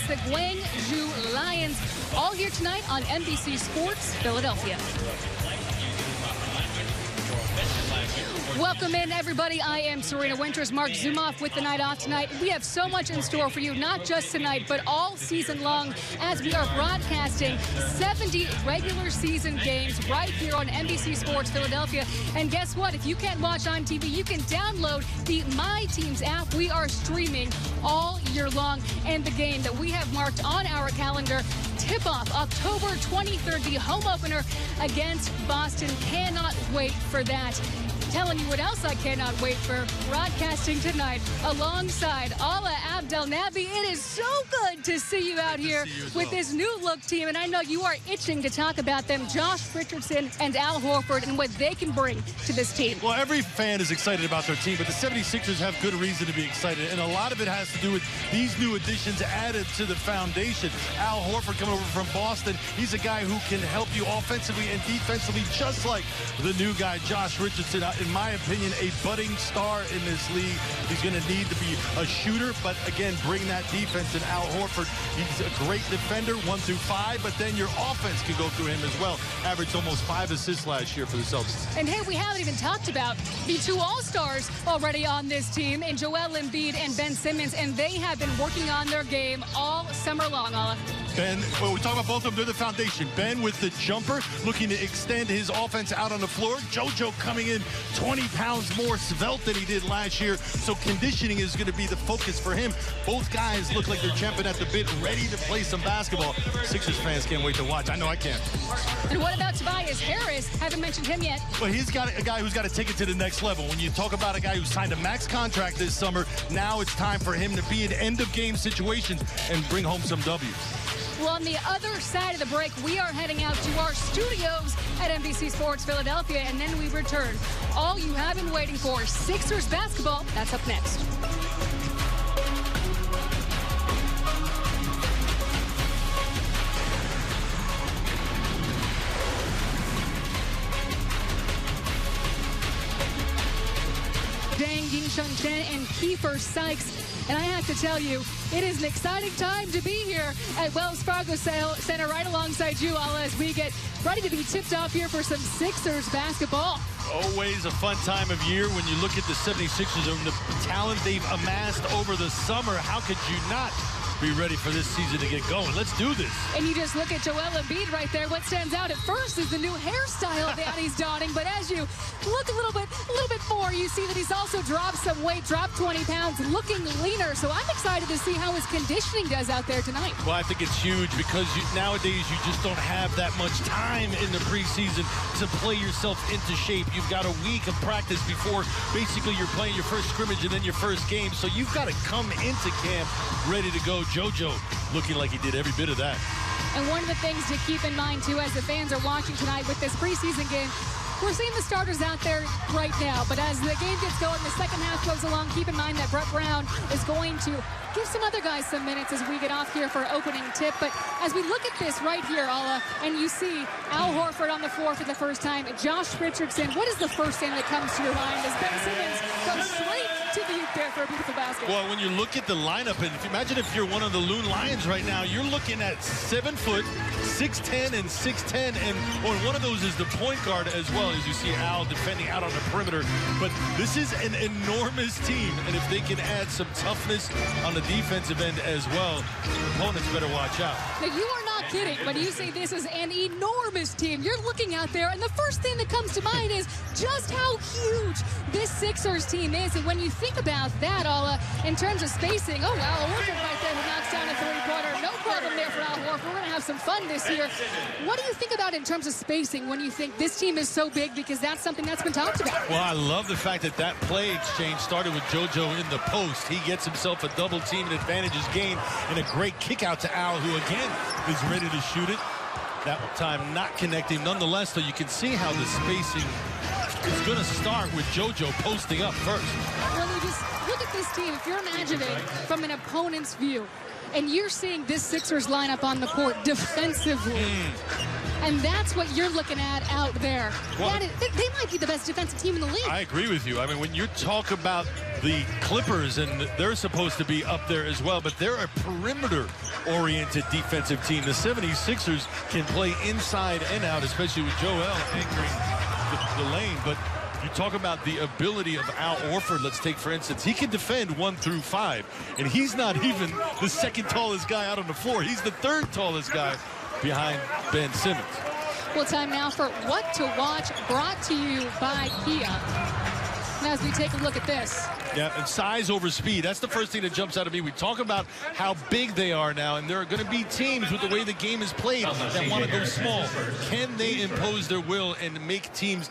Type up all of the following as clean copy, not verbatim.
against the Guangzhou Lions. All here tonight on NBC Sports Philadelphia. Welcome in, everybody. I am Serena Winters. Mark Zumoff with the night off tonight. We have so much in store for you, not just tonight, but all season long, as we are broadcasting 70 regular season games right here on NBC Sports Philadelphia. And guess what? If you can't watch on TV, you can download the My Teams app. We are streaming all year long. And the game that we have marked on our calendar, tip-off October 23rd, the home opener against Boston. Cannot wait for that. Telling you what else I cannot wait for, broadcasting tonight alongside Ala Abdelnaby. It is so good to see you out here with this new look team, and I know you are itching to talk about them. Josh Richardson and Al Horford and what they can bring to this team. Well, every fan is excited about their team, but the 76ers have good reason to be excited, and a lot of it has to do with these new additions added to the foundation. Al Horford coming over from Boston. He's a guy who can help you offensively and defensively, just like the new guy, Josh Richardson. In my opinion, a budding star in this league. He's going to need to be a shooter, but again, bring that defense. And Al Horford, he's a great defender, 1 through 5, but then your offense can go through him as well. Averaged almost 5 assists last year for the Celtics. And hey, we haven't even talked about the 2 All-Stars already on this team, in Joel Embiid and Ben Simmons, and they have been working on their game all summer long, Ala. Ben, well, we talk about both of them, they're the foundation. Ben with the jumper, looking to extend his offense out on the floor. JoJo coming in 20 pounds more svelte than he did last year, so conditioning is going to be the focus for him. Both guys look like they're jumping at the bit, ready to play some basketball. Sixers fans can't wait to watch. I know I can. And what about Tobias Harris? Haven't mentioned him yet. Well, he's got a guy who's got to take it to the next level. When you talk about a guy who signed a max contract this summer, now it's time for him to be in end-of-game situations and bring home some W's. Well, on the other side of the break, we are heading out to our studios at NBC Sports Philadelphia, and then we return. All you have been waiting for, Sixers basketball, that's up next. Dang Yingsheng Chen and Kiefer Sykes. And I have to tell you, it is an exciting time to be here at Wells Fargo Center right alongside you, Ala, as we get ready to be tipped off here for some Sixers basketball. Always a fun time of year when you look at the 76ers and the talent they've amassed over the summer. How could you not be ready for this season to get going? Let's do this. And you just look at Joel Embiid right there. What stands out at first is the new hairstyle that he's donning, but as you look a little bit more, you see that he's also dropped some weight, dropped 20 pounds, looking leaner. So I'm excited to see how his conditioning does out there tonight. Well, I think it's huge because nowadays you just don't have that much time in the preseason to play yourself into shape. You've got a week of practice before basically you're playing your first scrimmage and then your first game. So you've got to come into camp ready to go. JoJo looking like he did every bit of that. And one of the things to keep in mind, too, as the fans are watching tonight with this preseason game, we're seeing the starters out there right now. But as the game gets going, the second half goes along, keep in mind that Brett Brown is going to give some other guys some minutes as we get off here for opening tip. But as we look at this right here, Ala, and you see Al Horford on the floor for the first time, Josh Richardson, what is the first thing that comes to your mind as Ben Simmons goes straight to the hoop there for a beautiful basket? Well, when you look at the lineup, and imagine if you're one of the Loon Lions right now, you're looking at 7 foot, 6'10", and 6'10", and one of those is the point guard as well, as you see Al defending out on the perimeter. But this is an enormous team, and if they can add some toughness on the defensive end as well, opponents better watch out. Now, you are not kidding when you say this is an enormous team. You're looking out there, and the first thing that comes to mind is just how huge this Sixers team is. And when you think about that, Ala, in terms of spacing, oh, Al Horford right there who knocks down a three-pointer. No problem there for Al Horford. We're going to have some fun this year. What do you think about in terms of spacing when you think this team is so big, because that's something that's been talked about? Well, I love the fact that that play exchange started with JoJo in the post. He gets himself a double team and advantages gained, and a great kick out to Al, who again is ready to shoot it. That time not connecting. Nonetheless, though, you can see how the spacing is going to start with JoJo posting up first. When you just look at this team, if you're imagining from an opponent's view, and you're seeing this Sixers lineup on the court defensively, and that's what you're looking at out there. Well, they might be the best defensive team in the league. I agree with you. I mean, when you talk about the Clippers, and they're supposed to be up there as well, but they're a perimeter-oriented defensive team. The 76ers can play inside and out, especially with Joel anchoring the lane. But you talk about the ability of Al Horford. Let's take, for instance, he can defend 1 through 5, and he's not even the second tallest guy out on the floor. He's the third tallest guy behind Ben Simmons. Well, time now for What to Watch, brought to you by Kia. Now, as we take a look at this. Yeah, and size over speed. That's the first thing that jumps out at me. We talk about how big they are now, and there are going to be teams with the way the game is played that want to go small. Can they impose their will and make teams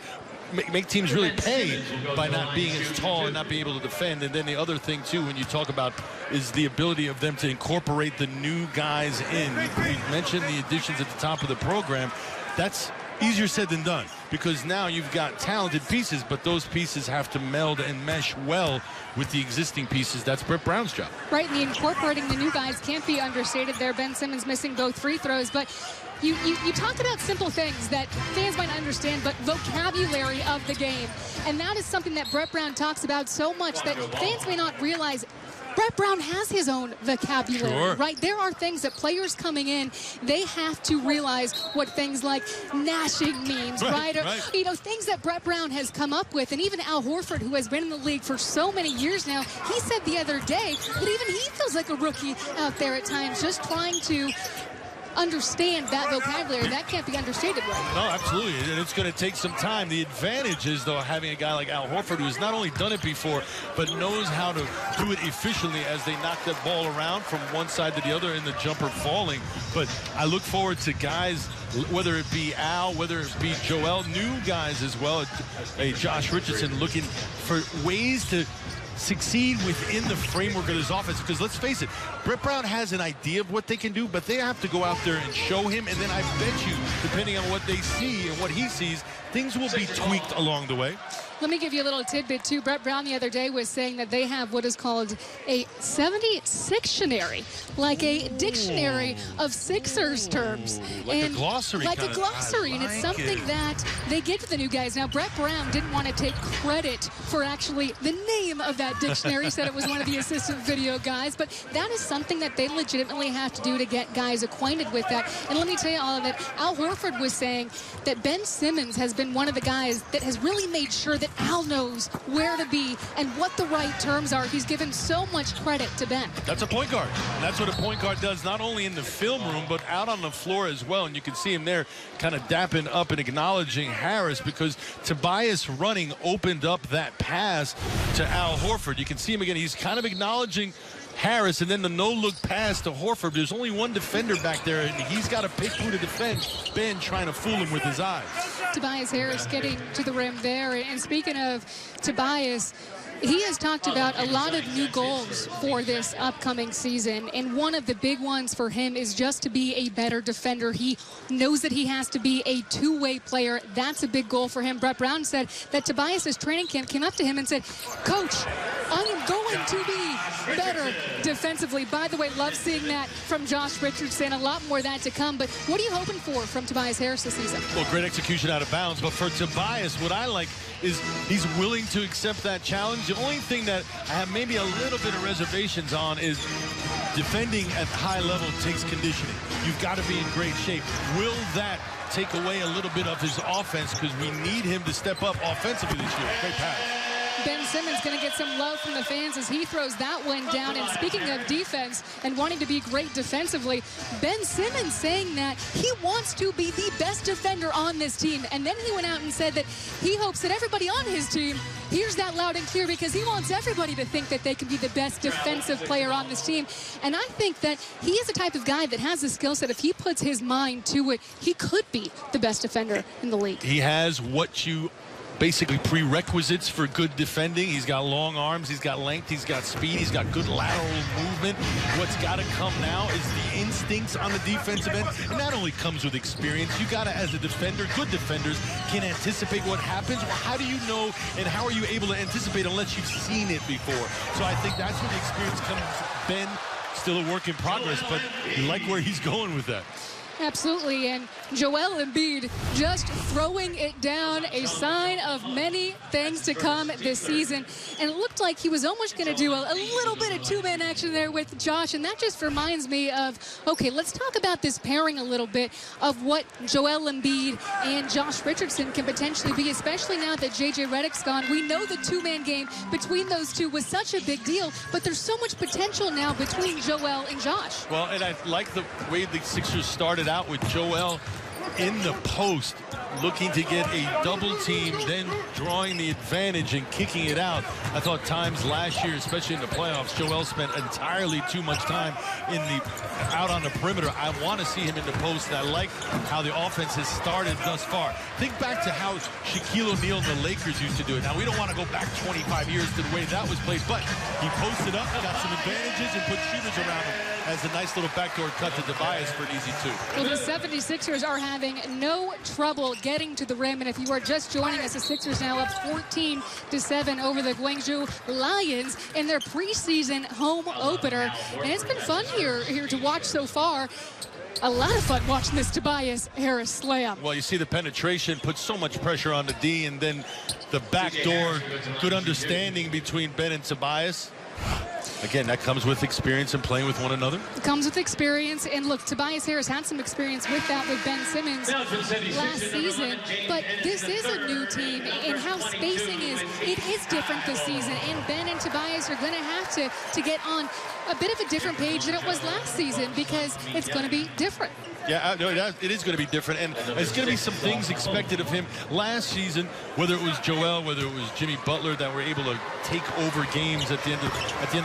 really pay by not being as tall and not being able to defend? And then the other thing, too, when you talk about is the ability of them to incorporate the new guys in. We mentioned the additions at the top of the program. That's easier said than done, because now you've got talented pieces, but those pieces have to meld and mesh well with the existing pieces. That's Brett Brown's job. Right, and the incorporating the new guys can't be understated there. Ben Simmons missing both free throws, but you talked about simple things that fans might not understand, but vocabulary of the game. And that is something that Brett Brown talks about so much that fans may not realize. Brett Brown has his own vocabulary, right? There are things that players coming in, they have to realize what things like gnashing means, right? Or, you know, things that Brett Brown has come up with. And even Al Horford, who has been in the league for so many years now, he said the other day that even he feels like a rookie out there at times, just trying to understand that vocabulary. That can't be understated, right? No, absolutely, and it's going to take some time. The advantage is, though, having a guy like Al Horford who has not only done it before, but knows how to do it efficiently as they knock that ball around from one side to the other and the jumper falling. But I look forward to guys, whether it be Al, whether it be Joel, new guys as well, Josh Richardson, looking for ways to succeed within the framework of this offense, because let's face it, Brett Brown has an idea of what they can do, but they have to go out there and show him, and then I bet you, depending on what they see and what he sees, things will be tweaked along the way. Let me give you a little tidbit, too. Brett Brown the other day was saying that they have what is called a 76tionary, like a dictionary of Sixers terms. Like a glossary. Like a glossary, and it's something that they get to the new guys. Now, Brett Brown didn't want to take credit for actually the name of that dictionary. He said it was one of the assistant video guys, but that is something that they legitimately have to do to get guys acquainted with that. And let me tell you all of it. Al Horford was saying that Ben Simmons has been one of the guys that has really made sure that Al knows where to be and what the right terms are. He's given so much credit to Ben. That's a point guard. And that's what a point guard does, not only in the film room, but out on the floor as well. And you can see him there kind of dapping up and acknowledging Harris, because Tobias running opened up that pass to Al Horford. You can see him again. He's kind of acknowledging Harris, and then the no-look pass to Horford. There's only one defender back there, and he's got to pick who to defend. Ben trying to fool him with his eyes. Tobias Harris getting to the rim there. And speaking of Tobias, he has talked about a lot of new goals for this upcoming season, and one of the big ones for him is just to be a better defender. He knows that he has to be a two-way player. That's a big goal for him. Brett Brown said that Tobias's training camp came up to him and said, "Coach, I am going to be better defensively." By the way, love seeing that from Josh Richardson. A lot more of that to come. But what are you hoping for from Tobias Harris this season? Well, great execution out of bounds. But for Tobias, what I like is he's willing to accept that challenge. The only thing that I have maybe a little bit of reservations on is defending at high level takes conditioning. You've got to be in great shape. Will that take away a little bit of his offense? Because we need him to step up offensively this year. Great pass. Ben Simmons going to get some love from the fans as he throws that one down. And speaking of defense and wanting to be great defensively, Ben Simmons saying that he wants to be the best defender on this team. And then he went out and said that he hopes that everybody on his team hears that loud and clear, because he wants everybody to think that they can be the best defensive player on this team. And I think that he is the type of guy that has the skill set. If he puts his mind to it, he could be the best defender in the league. He has what you basically prerequisites for good defending. He's got long arms, he's got length, he's got speed, he's got good lateral movement. What's got to come now is the instincts on the defensive end, and that only comes with experience. You got to, as a defender, good defenders can anticipate what happens. Well, how do you know, and how are you able to anticipate unless you've seen it before? So I think that's where the experience comes. Ben, still a work in progress, but you like where he's going with that. Absolutely, and Joel Embiid just throwing it down, a sign of many things to come this season. And it looked like he was almost going to do a little bit of two-man action there with Josh, and that just reminds me of, okay, let's talk about this pairing a little bit of what Joel Embiid and Josh Richardson can potentially be, especially now that J.J. Redick's gone. We know the two-man game between those two was such a big deal, but there's so much potential now between Joel and Josh. Well, and I like the way the Sixers started out with Joel in the post, looking to get a double team, then drawing the advantage and kicking it out. I thought times last year, especially in the playoffs, Joel spent entirely too much time out on the perimeter. I want to see him in the post, and I like how the offense has started thus far. Think back to how Shaquille O'Neal and the Lakers used to do it. Now, we don't want to go back 25 years to the way that was played, but he posted up, got some advantages, and put shooters around him. Has a nice little backdoor cut to Tobias for an easy two. Well, the 76ers are having no trouble getting to the rim, and if you are just joining us, the Sixers now up 14-7 over the Guangzhou Lions in their preseason home opener. And it's been fun here to watch so far. A lot of fun watching this Tobias Harris slam. Well, you see the penetration, puts so much pressure on the D, and then the backdoor, good understanding between Ben and Tobias. Again, that comes with experience and playing with one another. It comes with experience, and look, Tobias Harris had some experience with that with Ben Simmons last season, but this is a new team, and how spacing is, it is different this season, and Ben and Tobias are going to have to get on a bit of a different page than it was last season, because it's going to be different. Yeah, no, it is going to be different, and there's going to be some things expected of him. Last season, whether it was Joel, whether it was Jimmy Butler, that were able to take over games at the end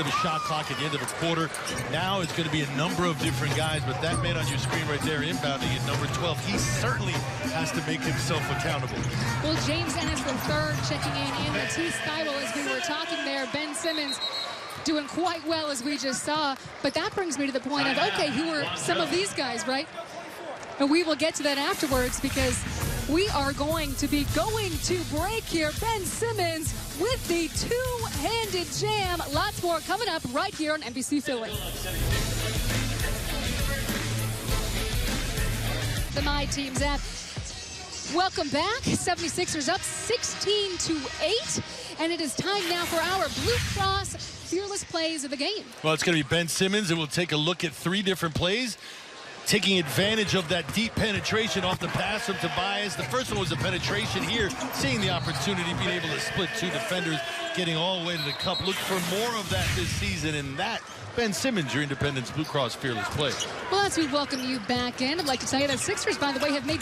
of a shot clock, at the end of a quarter. Now it's going to be a number of different guys, but that man on your screen right there, inbounding at number 12, he certainly has to make himself accountable. Well, James Ennis III checking in, and Matisse Thybulle, as we were talking there. Ben Simmons doing quite well, as we just saw. But that brings me to the point of, okay, who are some of these guys, right? And we will get to that afterwards, because we are going to be going to break here. Ben Simmons with the two-handed jam. Lots more coming up right here on NBC Philly. The My Teams app. Welcome back. 76ers up 16-8. And it is time now for our Blue Cross Fearless Plays of the game. Well, it's going to be Ben Simmons, and we'll take a look at three different plays, taking advantage of that deep penetration off the pass from Tobias. The first one was a penetration here, seeing the opportunity, being able to split two defenders, getting all the way to the cup. Look for more of that this season, and that, Ben Simmons, your Independence Blue Cross Fearless Play. Well, as we welcome you back in, I'd like to tell you that Sixers, by the way, have made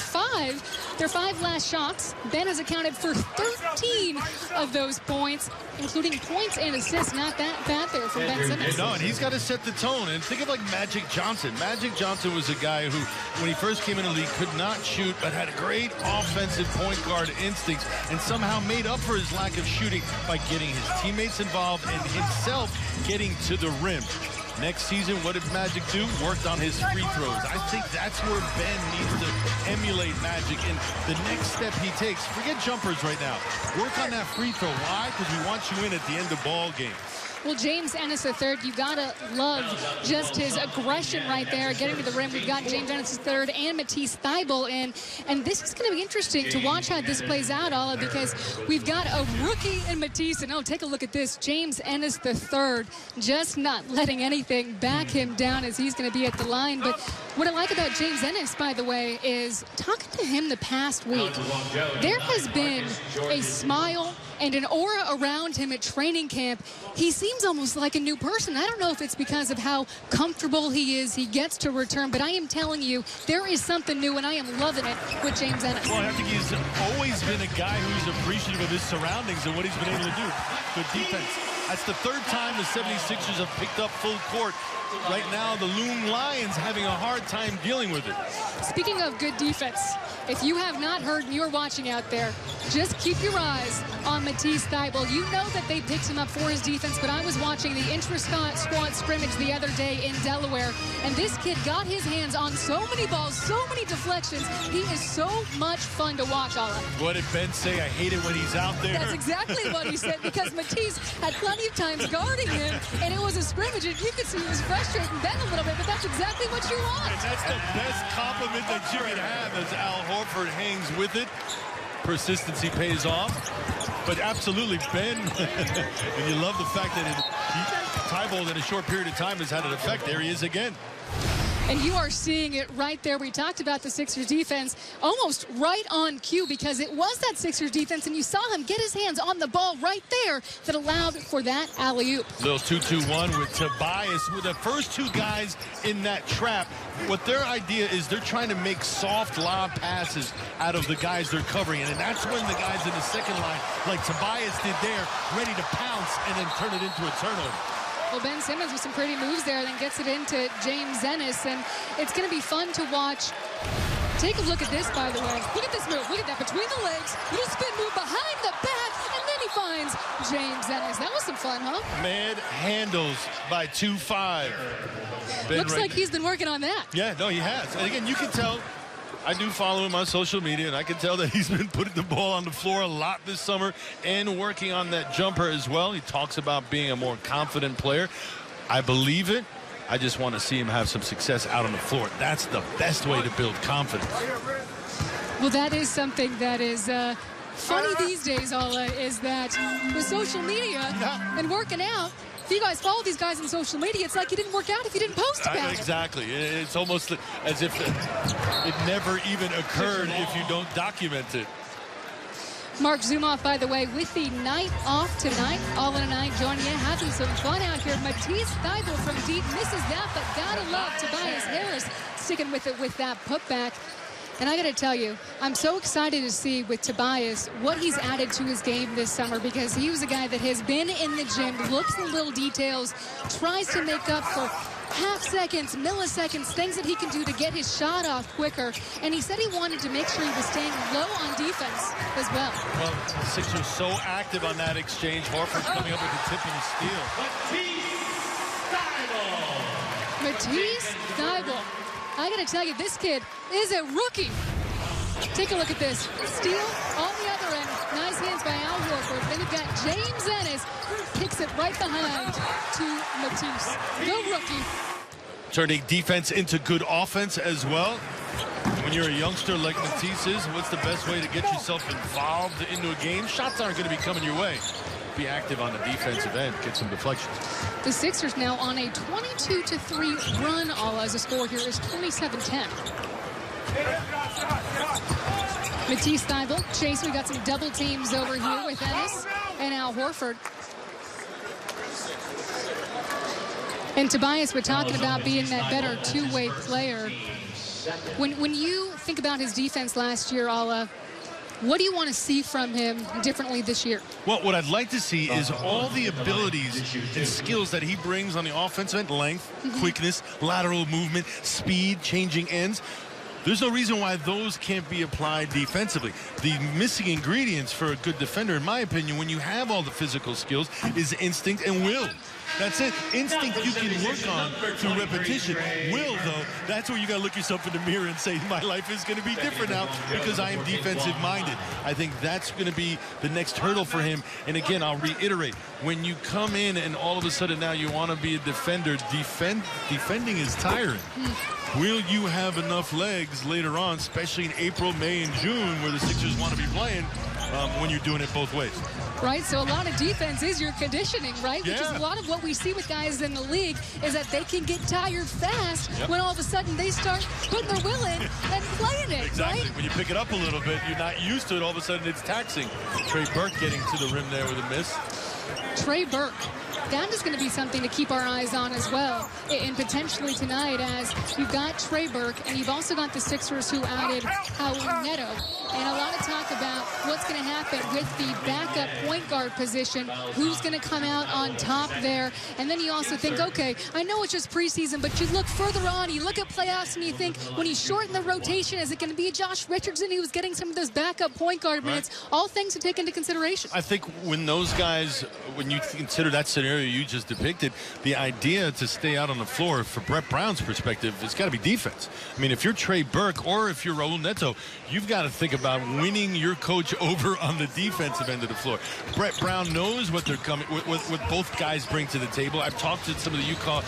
their five last shots. Ben has accounted for 13 of those points, including points and assists. Not that bad there from Ben Simmons. No, and he's got to set the tone. And think of like Magic Johnson. Magic Johnson was a guy who, when he first came in the league, could not shoot, but had great offensive point guard instincts, and somehow made up for his lack of shooting by getting his teammates involved and himself getting to the rim. Next season, what did Magic do? Worked on his free throws. I think that's where Ben needs to emulate Magic in the next step he takes. Forget jumpers right now. Work on that free throw. Why? Because we want you in at the end of ball games. Well, James Ennis III, you gotta love just his aggression right there, getting to the rim. We've got James Ennis III and Matisse Thybulle in, and this is going to be interesting to watch how this plays out, Alla, because we've got a rookie in Matisse, and take a look at this. James Ennis III just not letting anything back him down as he's going to be at the line. But what I like about James Ennis, by the way, is talking to him the past week, there has been a smile and an aura around him at training camp. He seems almost like a new person. I don't know if it's because of how comfortable he is, he gets to return, but I am telling you, there is something new, and I am loving it with James Ennis. Well, I think he's always been a guy who's appreciative of his surroundings and what he's been able to do. Good defense. That's the third time the 76ers have picked up full court. Right now, the Loon Lions having a hard time dealing with it. Speaking of good defense, if you have not heard and you're watching out there, just keep your eyes on Matisse Thybulle. You know that they picked him up for his defense, but I was watching the intra-squad scrimmage the other day in Delaware, and this kid got his hands on so many balls, so many deflections. He is so much fun to watch, Ala. What did Ben say? I hate it when he's out there. That's exactly what he said, because Matisse had plenty of times guarding him, and it was a scrimmage, and you could see he was frustrating Ben a little bit, but that's exactly what you want. And that's the best compliment that you can have as Al Horford hangs with it. Persistency pays off. But absolutely, Ben, and you love the fact that Thybulle in a short period of time has had an effect. There he is again. And you are seeing it right there. We talked about the Sixers defense almost right on cue, because it was that Sixers defense, and you saw him get his hands on the ball right there that allowed for that alley-oop. Little 2-2-1 with Tobias, with the first two guys in that trap. What their idea is, they're trying to make soft lob passes out of the guys they're covering. And that's when the guys in the second line, like Tobias did there, ready to pounce and then turn it into a turnover. Well, Ben Simmons with some pretty moves there, then gets it into James Ennis, and it's going to be fun to watch. Take a look at this, by the way. Look at this move. Look at that between the legs. Little spin move behind the back, and then he finds James Ennis. That was some fun, huh? Mad handles by 2-5. Looks like he's been working on that. Yeah, no, he has. And again, you can tell. I do follow him on social media, and I can tell that he's been putting the ball on the floor a lot this summer and working on that jumper as well. He talks about being a more confident player. I believe it. I just want to see him have some success out on the floor. That's the best way to build confidence. Well, that is something that is funny these days, Ala, is that with social media and working out, if you guys follow these guys on social media, it's like you didn't work out if you didn't post about it. Exactly. It's almost as if it never even occurred if you don't document it. Mark Zumoff, by the way, with the night off tonight. All in a night joining you, having some fun out here. Matisse Thybulle from deep misses that, but gotta love Tobias Harris sticking with it with that putback. And I got to tell you, I'm so excited to see with Tobias what he's added to his game this summer, because he was a guy that has been in the gym, looks at little details, tries to make up for half seconds, milliseconds, things that he can do to get his shot off quicker. And he said he wanted to make sure he was staying low on defense as well. Well, the Sixers so active on that exchange. Horford coming up with the tip and the steal. Matisse Thybulle. I got to tell you, this kid is a rookie. Take a look at this. Steal on the other end. Nice hands by Al Horford. Then you've got James Ennis. Kicks it right behind to Matisse, the rookie. Turning defense into good offense as well. When you're a youngster like Matisse is, what's the best way to get yourself involved into a game? Shots aren't going to be coming your way. Be active on the defensive end, get some deflections. The Sixers now on a 22-3 run. All as a score here is 27-10. Matisse Thybulle, Chase, we got some double teams over here with Ennis and Al Horford. And Tobias, we're talking about being that better two-way player. When you think about his defense last year, Ala, what do you want to see from him differently this year? Well, what I'd like to see is all the abilities and skills that he brings on the offensive end: length, quickness, lateral movement, speed, changing ends. There's no reason why those can't be applied defensively. The missing ingredients for a good defender, in my opinion, when you have all the physical skills, is instinct and will. That's it. Instinct you can work on through repetition. Will, though, that's where you got to look yourself in the mirror and say, my life is going to be different now because I am defensive-minded. I think that's going to be the next hurdle for him. And again, I'll reiterate, when you come in and all of a sudden now you want to be a defender, defending is tiring. Will you have enough legs later on, especially in April, May, and June, where the Sixers want to be playing, when you're doing it both ways? Right, so a lot of defense is your conditioning, right? Yeah. Which is a lot of what we see with guys in the league, is that they can get tired fast when all of a sudden they start putting their will in and playing it, exactly. right? When you pick it up a little bit, you're not used to it. All of a sudden, it's taxing. Trey Burke getting to the rim there with a miss. Trey Burke, that is going to be something to keep our eyes on as well. And potentially tonight, as you've got Trey Burke, and you've also got the Sixers who added Neto. And a lot of talk about what's going to happen with the backup point guard position, who's going to come out on top there. And then you also think, okay, I know it's just preseason, but you look further on, you look at playoffs, and you think, when you shorten the rotation, is it going to be Josh Richardson who's getting some of those backup point guard minutes? All things to take into consideration. I think when those guys, when you consider that scenario you just depicted, the idea to stay out on the floor, for Brett Brown's perspective, it's got to be defense. I mean, if you're Trey Burke or if you're Raul Neto, you've got to think about winning your coach over on the defensive end of the floor. Brett Brown knows what they're coming, what both guys bring to the table. I've talked to some of the Utah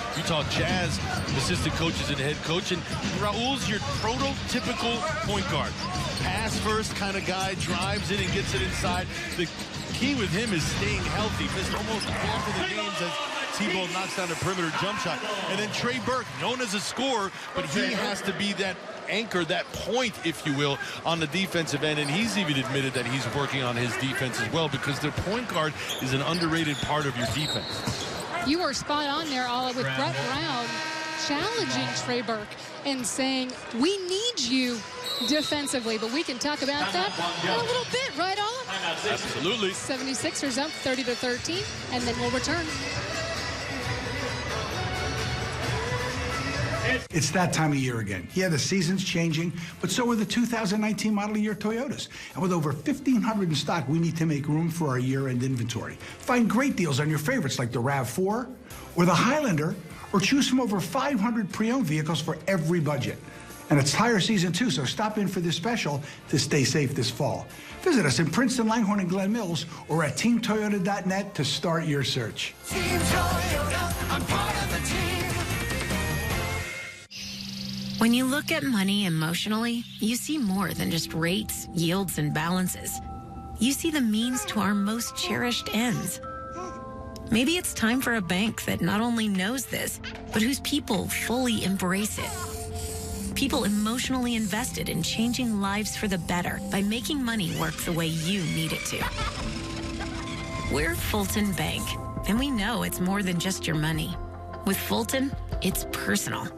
Jazz assistant coaches and head coach, and Raul's your prototypical point guard. Pass first kind of guy, drives in and gets it inside. The key with him is staying healthy. Missed almost half of the games as T-Ball knocks down a perimeter jump shot. And then Trey Burke, known as a scorer, but he has to be that anchor, that point, if you will, on the defensive end. And he's even admitted that he's working on his defense as well, because their point guard is an underrated part of your defense. You are spot on there, Alla, with Brett Brown challenging Trey Burke and saying, we need you defensively, but we can talk about that in a little bit, right, Alla? Absolutely. 76ers up 30-13, and then we'll return. It's that time of year again. Yeah, the season's changing, but so are the 2019 model year Toyotas. And with over 1,500 in stock, we need to make room for our year-end inventory. Find great deals on your favorites like the RAV4 or the Highlander, or choose from over 500 pre-owned vehicles for every budget. And it's tire season too, so stop in for this special to stay safe this fall. Visit us in Princeton, Langhorne, and Glen Mills, or at teamtoyota.net to start your search. Team Toyota, I'm part of the team. When you look at money emotionally, you see more than just rates, yields, and balances. You see the means to our most cherished ends. Maybe it's time for a bank that not only knows this, but whose people fully embrace it. People emotionally invested in changing lives for the better by making money work the way you need it to. We're Fulton Bank, and we know it's more than just your money. With Fulton, it's personal.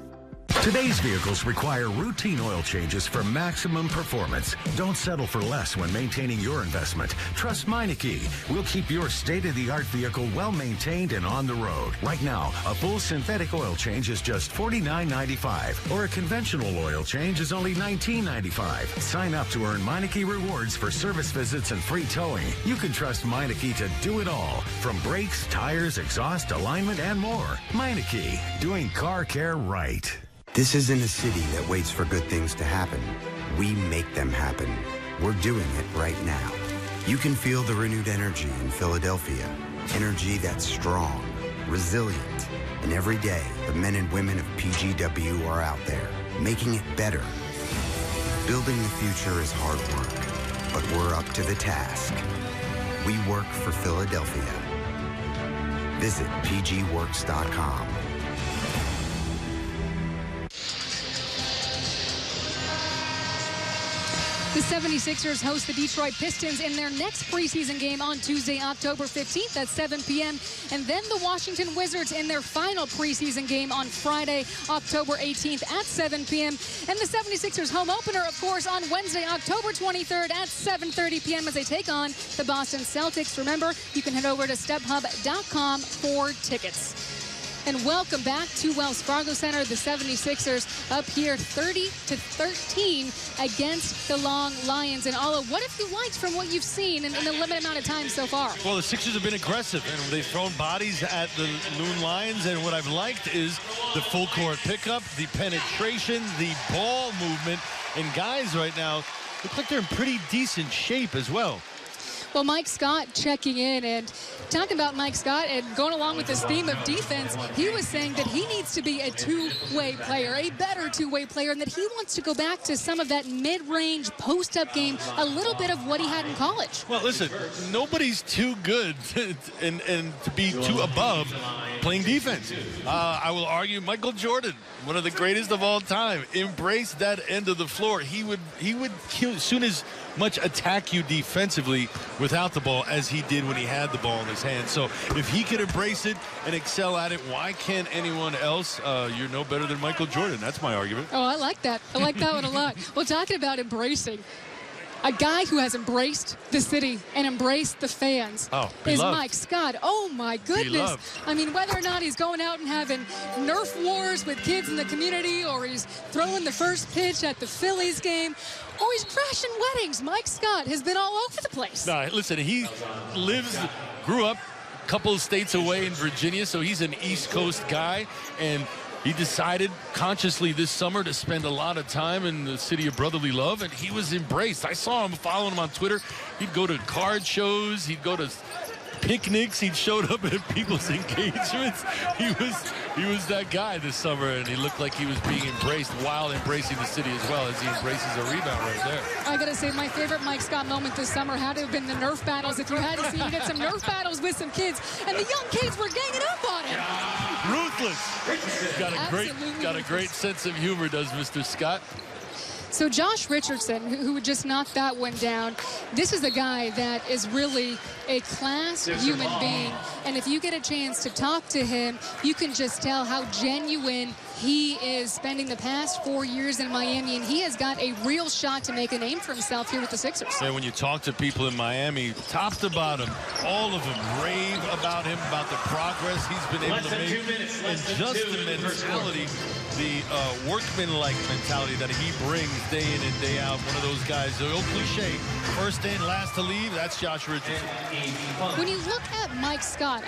Today's vehicles require routine oil changes for maximum performance. Don't settle for less when maintaining your investment. Trust Meineke. We'll keep your state-of-the-art vehicle well-maintained and on the road. Right now, a full synthetic oil change is just $49.95, or a conventional oil change is only $19.95. Sign up to earn Meineke rewards for service visits and free towing. You can trust Meineke to do it all, from brakes, tires, exhaust, alignment, and more. Meineke, doing car care right. This isn't a city that waits for good things to happen. We make them happen. We're doing it right now. You can feel the renewed energy in Philadelphia. Energy that's strong, resilient. And every day, the men and women of PGW are out there, making it better. Building the future is hard work, but we're up to the task. We work for Philadelphia. Visit pgworks.com. The 76ers host the Detroit Pistons in their next preseason game on Tuesday, October 15th at 7 p.m. And then the Washington Wizards in their final preseason game on Friday, October 18th at 7 p.m. And the 76ers home opener, of course, on Wednesday, October 23rd at 7:30 p.m. as they take on the Boston Celtics. Remember, you can head over to StubHub.com for tickets. And welcome back to Wells Fargo Center. The 76ers up here 30-13 against the Long Lions. And Alla, what have you liked from what you've seen in the limited amount of time so far? Well, the Sixers have been aggressive, and they've thrown bodies at the Loon Lions. And what I've liked is the full court pickup, the penetration, the ball movement. And guys right now look like they're in pretty decent shape as well. Well, Mike Scott checking in, and talking about Mike Scott and going along with this theme of defense, he was saying that he needs to be a two-way player, a better two-way player, and that he wants to go back to some of that mid-range post-up game, a little bit of what he had in college. Well, listen, nobody's too good and to be too above playing defense. I will argue Michael Jordan, one of the greatest of all time, embraced that end of the floor. He would soon as much attack you defensively without the ball as he did when he had the ball in his hand. So if he can embrace it and excel at it, why can't anyone else? You're no better than Michael Jordan. That's my argument. Oh, I like that. I like that one a lot. Well, talking about embracing, a guy who has embraced the city and embraced the fans is Mike Scott. Oh, my goodness. I mean, whether or not he's going out and having Nerf wars with kids in the community, or he's throwing the first pitch at the Phillies game, or he's crashing weddings, Mike Scott has been all over the place. No, listen, he grew up a couple of states away in Virginia, so he's an East Coast guy, and he decided consciously this summer to spend a lot of time in the city of brotherly love, and he was embraced. I saw him, following him on Twitter. He'd go to card shows. He'd go to picnics. He showed up at people's engagements. He was that guy this summer, and he looked like he was being embraced while embracing the city as well, as he embraces a rebound right there. I gotta say, my favorite Mike Scott moment this summer had to have been the Nerf battles. If you hadn't seen, you get some Nerf battles with some kids, and the young kids were ganging up on him. Ruthless. Got a great sense of humor, does Mr. Scott. So Josh Richardson, who just knocked that one down, this is a guy that is really a class human being. And if you get a chance to talk to him, you can just tell how genuine he is, spending the past 4 years in Miami, and he has got a real shot to make a name for himself here with the Sixers. And when you talk to people in Miami, top to bottom, all of them rave about him, about the progress he's been able to make, and just the mentality, the workman-like mentality that he brings day in and day out. One of those guys, the old cliche, first in, last to leave, that's Josh Richardson. When you look at Mike Scott,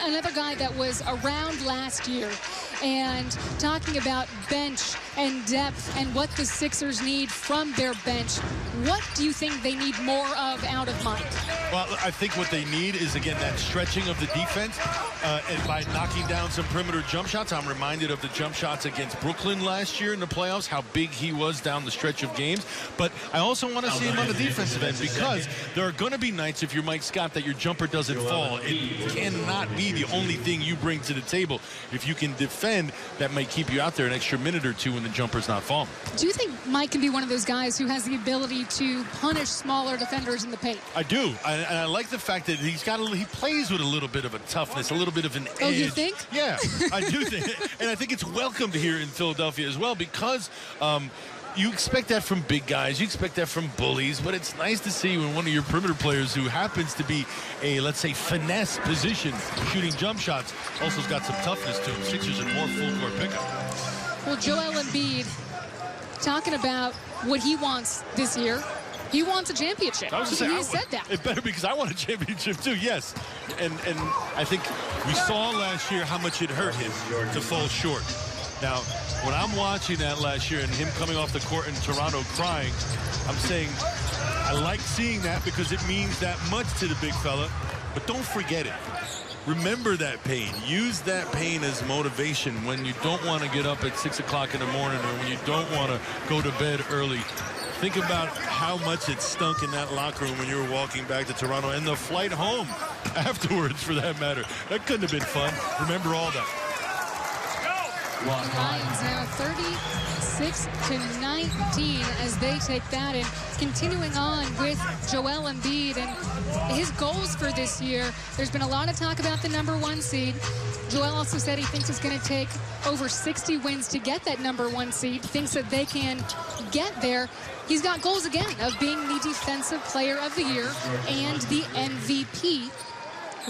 another guy that was around last year, and talking about bench and depth and what the Sixers need from their bench, what do you think they need more of out of Mike? Well, I think what they need is, again, that stretching of the defense, and by knocking down some perimeter jump shots. I'm reminded of the jump shots against Brooklyn last year in the playoffs, how big he was down the stretch of games. But I also want to see him on the defensive end, because there are going to be nights, if you're Mike Scott, that your jumper doesn't fall. It cannot be the only thing you bring to the table. If you can defend, that may keep you out there an extra minute or two when the jumper's not falling. Do you think Mike can be one of those guys who has the ability to punish smaller defenders in the paint? I do, and I like the fact that he plays with a little bit of a toughness, a little bit of an edge. Oh, you think? Yeah, I do think, and I think it's welcomed here in Philadelphia as well, because you expect that from big guys, you expect that from bullies, but it's nice to see when one of your perimeter players who happens to be a, let's say, finesse position, shooting jump shots, also has got some toughness to him. Sixers in more full court pickup. Well, Joel Embiid talking about what he wants this year. He wants a championship. I was just he said that. It better, because I want a championship too, yes. And I think we saw last year how much it hurt him to fall short. Now, when I'm watching that last year and him coming off the court in Toronto crying, I'm saying I like seeing that, because it means that much to the big fella. But don't forget it. Remember that pain. Use that pain as motivation when you don't want to get up at 6 o'clock in the morning, or when you don't want to go to bed early. Think about how much it stunk in that locker room when you were walking back to Toronto, and the flight home afterwards, for that matter. That couldn't have been fun. Remember all that. Lions now 36-19 as they take that. And continuing on with Joel Embiid and his goals for this year, there's been a lot of talk about the #1 seed. Joel also said he thinks it's going to take over 60 wins to get that #1 seed, thinks that they can get there. He's got goals again of being the Defensive Player of the Year and the MVP.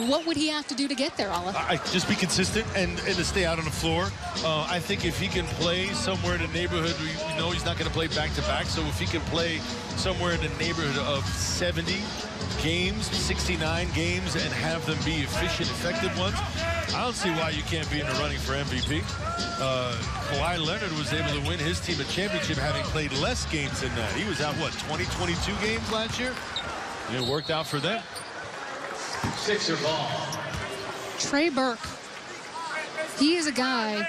What would he have to do to get there, Olive? Just be consistent and to stay out on the floor. I think if he can play somewhere in the neighborhood, we know he's not going to play back-to-back, so if he can play somewhere in the neighborhood of 70 games, 69 games, and have them be efficient, effective ones, I don't see why you can't be in the running for MVP. Kawhi Leonard was able to win his team a championship having played less games than that. He was out, what, 22 games last year? And it worked out for them. Sixer ball. Trey Burke. He is a guy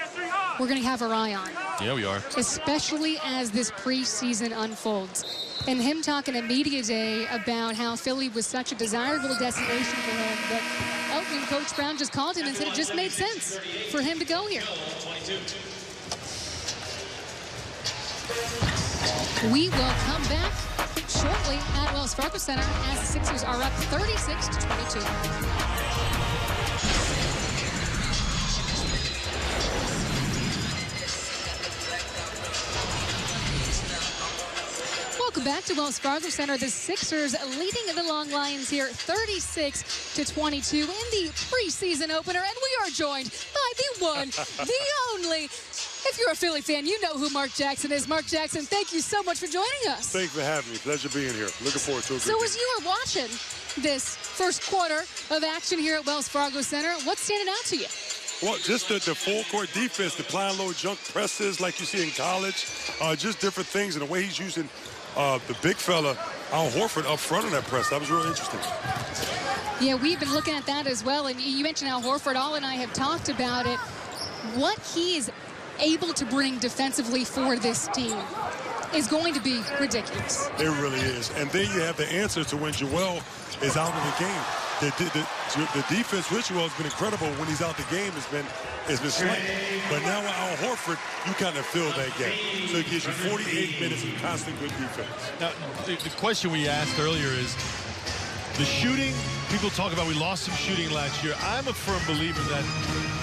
we're going to have our eye on. Yeah, we are. Especially as this preseason unfolds. And him talking to media day about how Philly was such a desirable destination for him that Elton, Coach Brown just called him and said it just made sense for him to go here. We will come back shortly at Wells Fargo Center as the Sixers are up 36-22. Welcome back to Wells Fargo Center. The Sixers leading the Long Lions here 36-22 in the preseason opener. And we are joined by the one, the only. If you're a Philly fan, you know who Mark Jackson is. Mark Jackson, thank you so much for joining us. Thanks for having me. Pleasure being here. Looking forward to it. So as you were watching this first quarter of action here at Wells Fargo Center, what's standing out to you? Well, just the full court defense, the plying low junk presses like you see in college, just different things, and the way he's using the big fella, Al Horford, up front of that press. That was really interesting. Yeah, we've been looking at that as well, and you mentioned Al Horford. Al and I have talked about it. What he is able to bring defensively for this team is going to be ridiculous. It really is. And then you have the answer to when Joel is out of the game. The defense with Joel has been incredible. When he's out the game, it's been slight. But now with Al Horford, you kind of fill that gap. So it gives you 48 minutes of constant good defense. Now, the question we asked earlier is the shooting. People talk about we lost some shooting last year. I'm a firm believer that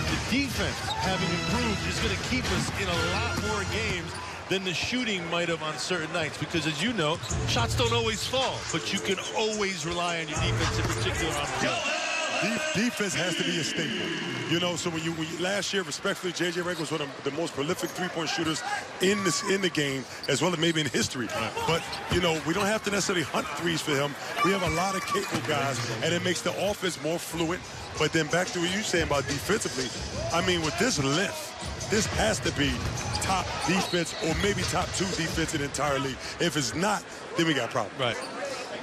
the defense, having improved, is going to keep us in a lot more games than the shooting might have on certain nights. Because as you know, shots don't always fall, but you can always rely on your defense, in particular on the run. Defense has to be a staple. You know, so when you last year, respectfully, J.J. Redick was one of the most prolific three-point shooters in the game, as well as maybe in history. But, you know, we don't have to necessarily hunt threes for him. We have a lot of capable guys, and it makes the offense more fluid. But then back to what you're saying about defensively, I mean, with this length, this has to be top defense or maybe top 2 defense in the entire league. If it's not, then we got a problem. Right.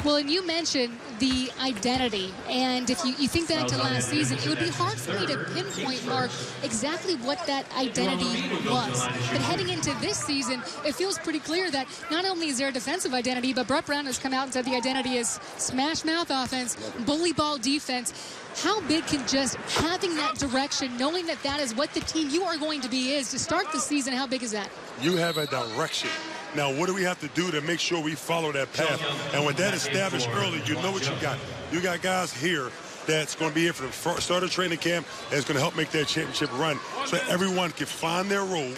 Well, and you mentioned the identity, and if you think back to last season, it would be hard for me to pinpoint, Mark, exactly what that identity was. But heading into this season, it feels pretty clear that not only is there a defensive identity, but Brett Brown has come out and said the identity is smash mouth offense, bully ball defense. How big can just having that direction, knowing that that is what the team you are going to be is to start the season, how big is that? You have a direction. Now, what do we have to do to make sure we follow that path? And with that established early, you know what you got. You got guys here that's going to be here for the start of training camp that's going to help make that championship run so everyone can find their role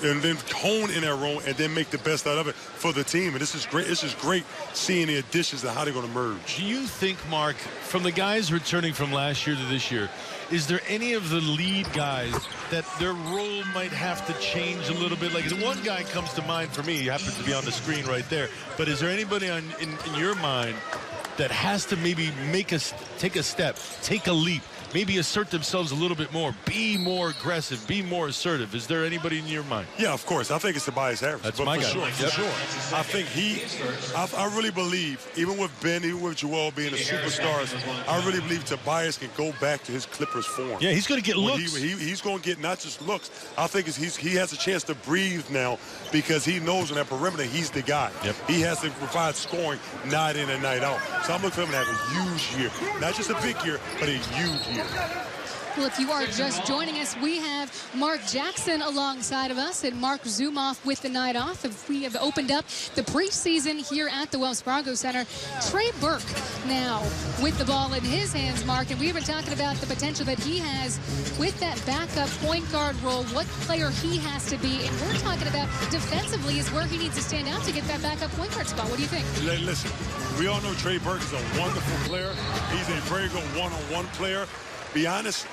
and then hone in that role and then make the best out of it for the team. And this is great. It's just great seeing the additions and how they're going to merge. Do you think, Mark, from the guys returning from last year to this year, is there any of the lead guys that their role might have to change a little bit? Like, the one guy comes to mind for me, he happens to be on the screen right there. But is there anybody in your mind that has to maybe take a step, take a leap, maybe assert themselves a little bit more, be more aggressive, be more assertive? Is there anybody in your mind? Yeah, of course. I think it's Tobias Harris. That's my guy. For sure. I think I really believe, even with Ben, even with Joel being the superstars, I really believe Tobias can go back to his Clippers form. Yeah, he's going to get looks. He's going to get not just looks. I think he has a chance to breathe now because he knows on that perimeter he's the guy. Yep. He has to provide scoring night in and night out. So I'm looking for him to have a huge year. Not just a big year, but a huge year. Well, if you are just joining us, we have Mark Jackson alongside of us and Mark Zumoff with the night off. We have opened up the preseason here at the Wells Fargo Center. Trey Burke now with the ball in his hands, Mark, and we've been talking about the potential that he has with that backup point guard role, what player he has to be, and we're talking about defensively is where he needs to stand out to get that backup point guard spot. What do you think? Listen, we all know Trey Burke is a wonderful player. He's a very good one-on-one player. Be honest,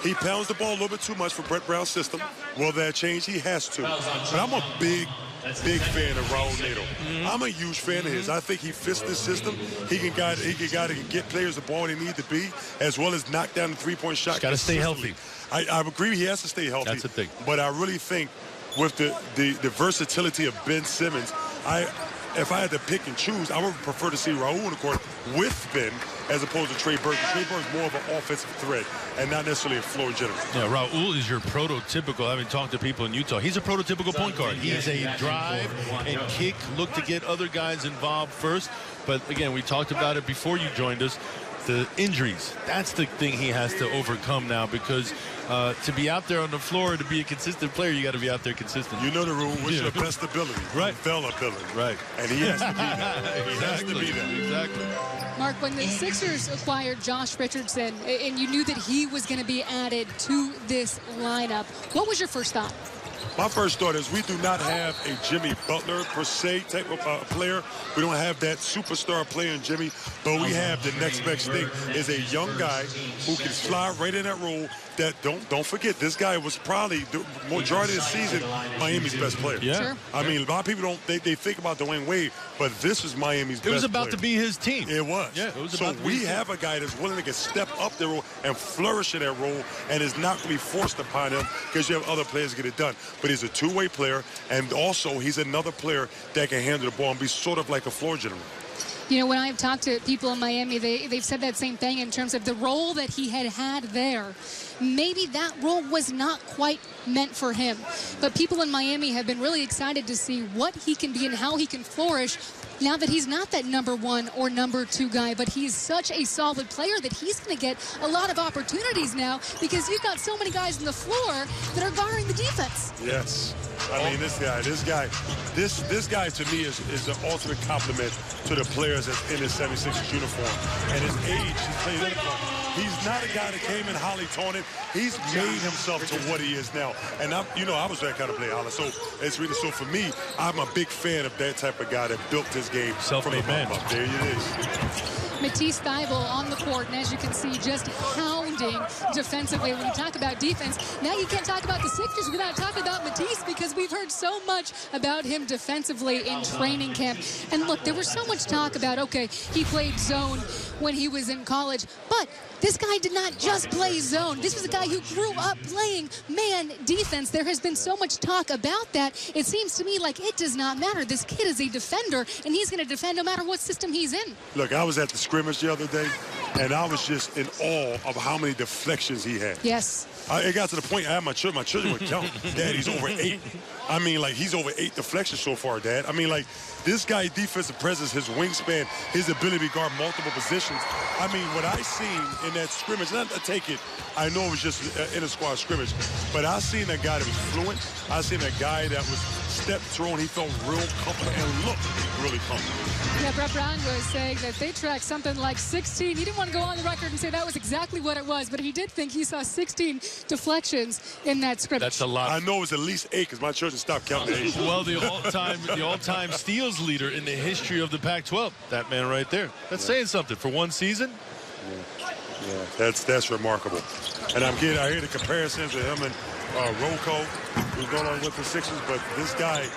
he pounds the ball a little bit too much for Brett Brown's system. Will that change? He has to. But I'm a big fan of Raul Neto. I'm a huge fan of his. I think he fits this system. He can get players the ball they need to be, as well as knock down the three-point shot. He's got to stay healthy. I agree he has to stay healthy. That's the thing. But I really think with the versatility of Ben Simmons, if I had to pick and choose, I would prefer to see Raul on the court with Ben as opposed to Trey Burke. Trey Burke is more of an offensive threat and not necessarily a floor general. Yeah, Raul is your prototypical, having talked to people in Utah, he's a prototypical point guard. He's a drive and kick, look to get other guys involved first. But again, we talked about it before you joined us. the injuries. That's the thing he has to overcome now, because to be out there on the floor, to be a consistent player, you got to be out there consistent. You know the rule. What's your best ability? Right. Availability. Right. And he has to be that. Exactly. He has to be that. Exactly. Mark, when the Sixers acquired Josh Richardson, and you knew that he was going to be added to this lineup, what was your first thought? My first thought is we do not have a Jimmy Butler, per se, type of player. We don't have that superstar player in Jimmy, but we have the next best thing is a young guy who can slide right in that role. That don't forget, this guy was probably the majority of the season Miami's best player. Yeah. Sure. I mean, a lot of people don't they think about Dwayne Wade, but this was Miami's best player. It was about to be his team. It was. Yeah, it was so about to be we his have team. a guy that's willing to step up the role and flourish in that role, and is not going to be forced upon him because you have other players get it done. But he's a two-way player, and also he's another player that can handle the ball and be sort of like a floor general. You know, when I've talked to people in Miami, they've said that same thing in terms of the role that he had there. Maybe that role was not quite meant for him. But people in Miami have been really excited to see what he can be and how he can flourish now that he's not that number one or number two guy, but he's such a solid player that he's going to get a lot of opportunities now, because you've got so many guys on the floor that are guarding the defense. Yes. I mean, this guy to me is the ultimate compliment to the players that's in his 76ers uniform. And his age, he's not a guy that came in Holly taunted. He's made himself to what he is now. And I was that kind of player, Holly. So it's really, so for me, I'm a big fan of that type of guy that built his game. Self-made man. There it is. Matisse Thybulle on the court, and as you can see, just hounding defensively. When you talk about defense, now you can't talk about the Sixers without talking about Matisse, because we've heard so much about him defensively in training camp. And look, there was so much talk about, okay, he played zone when he was in college, but this guy did not just play zone. This was a guy who grew up playing man defense. There has been so much talk about that. It seems to me like it does not matter. This kid is a defender, and he's going to defend no matter what system he's in. Look, I was at the scrimmage the other day, and I was just in awe of how many deflections he had. Yes. It got to the point I had my children would count. Dad, he's over 8. I mean, like, he's over 8 deflections so far, Dad. I mean, like, this guy's defensive presence, his wingspan, his ability to guard multiple positions. I mean, what I seen in that scrimmage, not to take it, I know it was just in a squad scrimmage, but I seen a guy that was fluent. I seen a guy that was step thrown. He felt real comfortable and looked really comfortable. Yeah, Brett Brown was saying that they tracked something like 16. He didn't want to go on the record and say that was exactly what it was, but he did think he saw 16 deflections in that scrimmage. That's a lot. I know it was at least 8 because my children stopped counting 8. Well, the all-time steals leader in the history of the Pac-12. That man right there. That's saying something for one season. Yeah, that's remarkable. And I hear the comparisons of him and Rocco, who's no longer with the Sixers, but this guy,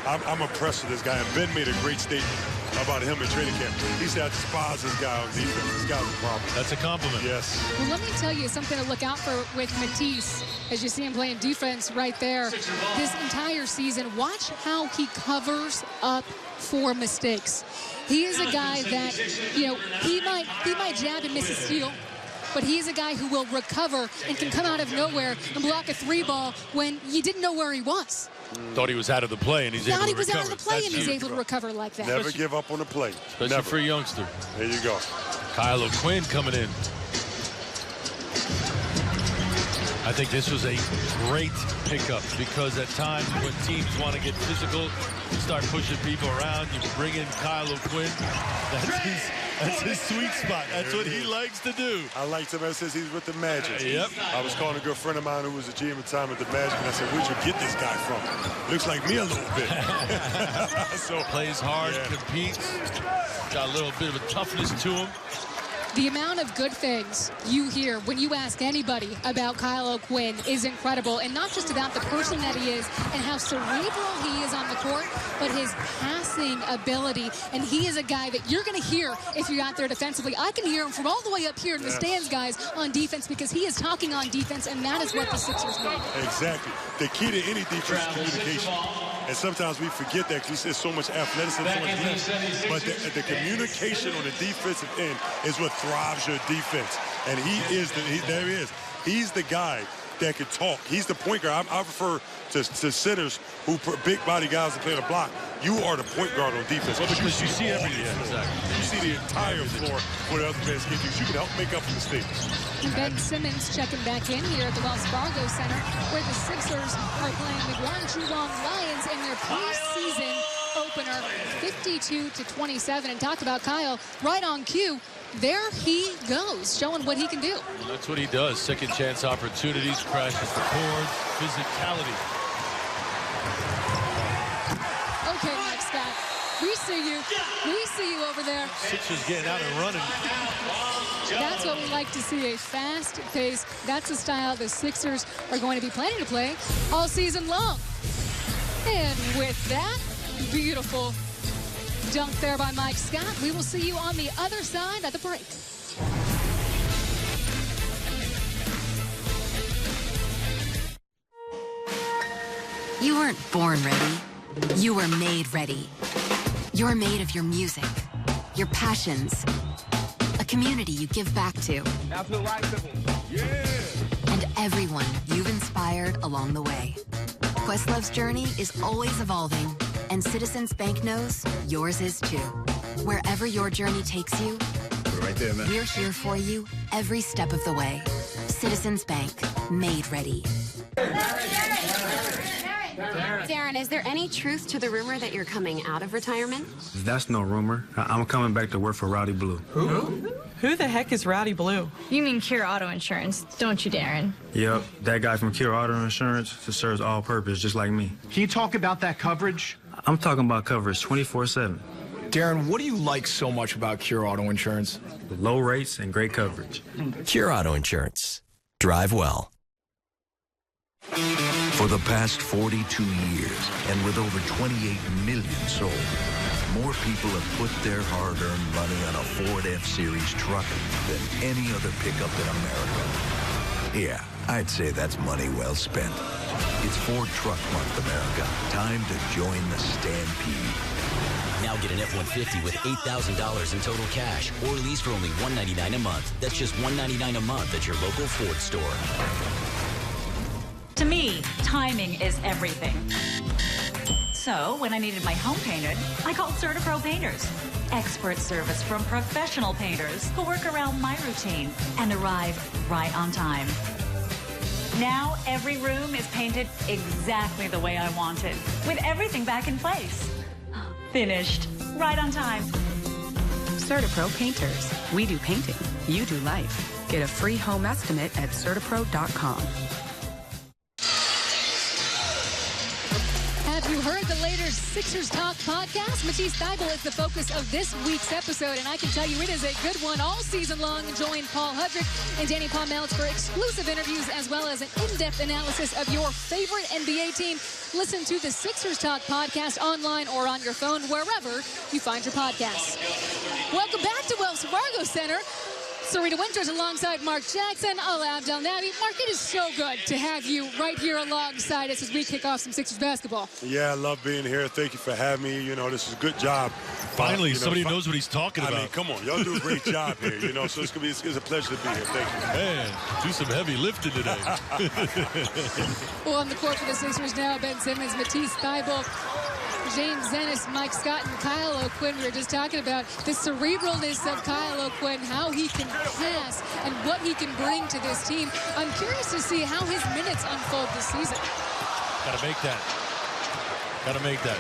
I'm impressed with this guy. And Ben made a great statement about him in training camp. He said, I despise this guy on defense. This guy's a problem. That's a compliment. Yes. Well, let me tell you something to look out for with Matisse. As you see him playing defense right there this entire season, watch how he covers up for mistakes. He is a guy that, he might jab and miss a steal, but he is a guy who will recover and can come out of nowhere and block a 3-ball when you didn't know where he was. Thought he was out of the play, and he's able to recover. Thought he was out of the play, That's and he's huge. able to recover like that. Never give up on the play. Especially Never. for a youngster. There you go. Kyle O'Quinn coming in. I think this was a great pickup, because at times when teams want to get physical, you start pushing people around, you bring in Kyle O'Quinn. That's his sweet spot. That's what he likes to do. I liked him ever since he's with the Magic. Yep. I was calling a good friend of mine who was a GM at the time at the Magic, and I said, where'd you get this guy from? Looks like me a little bit. So plays hard, competes, got a little bit of a toughness to him. The amount of good things you hear when you ask anybody about Kyle O'Quinn is incredible, and not just about the person that he is and how cerebral he is on the court, but his passing ability. And he is a guy that you're going to hear if you're out there defensively. I can hear him from all the way up here in the stands, guys, on defense, because he is talking on defense, and that is what the Sixers need. Exactly. The key to any defense is communication. And sometimes we forget that because there's so much athleticism, so much left. But the communication on the defensive end is what thrives your defense. And there he is. He's the guy that can talk. He's the point guard. I refer to centers who put big body guys to play the block. You are the point guard on defense. Well, because you see everything. Yeah, exactly. You see the entire floor where the other players can do. You can help make up for mistakes. Ben Simmons checking back in here at the Wells Fargo Center, where the Sixers are playing the Guangzhou Lions in their preseason opener, 52-27. And talk about Kyle, right on cue. There he goes, showing what he can do. Well, that's what he does. Second chance opportunities, crashes the boards, physicality. Okay, Mike Scott, we see you. We see you over there. Sixers getting out and running. That's what we like to see, a fast pace. That's the style the Sixers are going to be planning to play all season long. And with that, beautiful dunk there by Mike Scott. We will see you on the other side at the break. You weren't born ready. You were made ready. You're made of your music, your passions, a community you give back to, and everyone you've inspired along the way. Questlove's journey is always evolving, and Citizens Bank knows yours is too. Wherever your journey takes you, right there, man. We're here for you every step of the way. Citizens Bank, made ready. Darren, is there any truth to the rumor that you're coming out of retirement? That's no rumor. I'm coming back to work for Rowdy Blue. Who the heck is Rowdy Blue? You mean Cure Auto Insurance, don't you, Darren? Yep, that guy from Cure Auto Insurance just serves all purpose, just like me. Can you talk about that coverage? I'm talking about coverage 24/7. Darren, what do you like so much about Cure Auto Insurance? Low rates and great coverage. Cure Auto Insurance. Drive well. For the past 42 years, and with over 28 million sold, more people have put their hard-earned money on a Ford F-Series truck than any other pickup in America. Yeah, I'd say that's money well spent. It's Ford Truck Month, America. Time to join the stampede. Now get an F-150 with $8,000 in total cash, or lease for only $199 a month. That's just $199 a month at your local Ford store. To me, timing is everything. So, when I needed my home painted, I called CertaPro Painters. Expert service from professional painters who work around my routine and arrive right on time. Now, every room is painted exactly the way I want it, with everything back in place. Finished. Right on time. CertaPro Painters. We do painting. You do life. Get a free home estimate at CertaPro.com. Have you heard the later Sixers Talk podcast? Matisse Thybulle is the focus of this week's episode, and I can tell you it is a good one all season long. Join Paul Hudrick and Danny Palmeltz for exclusive interviews as well as an in-depth analysis of your favorite NBA team. Listen to the Sixers Talk podcast online or on your phone, wherever you find your podcasts. Welcome back to Wells Fargo Center. Serena Winters alongside Mark Jackson. Alaa Abdelnaby. Mark, it is so good to have you right here alongside us as we kick off some Sixers basketball. Yeah, I love being here. Thank you for having me. You know, this is a good job. Finally, somebody knows what he's talking about. I mean, come on. Y'all do a great job here, you know, so it's a pleasure to be here. Thank you. Man, do some heavy lifting today. Well, on the court for the Sixers now, Ben Simmons, Matisse Thybulle, James Ennis, Mike Scott, and Kyle O'Quinn. We were just talking about the cerebralness of Kyle O'Quinn, how he can pass and what he can bring to this team. I'm curious to see how his minutes unfold this season. Gotta make that. Gotta make that.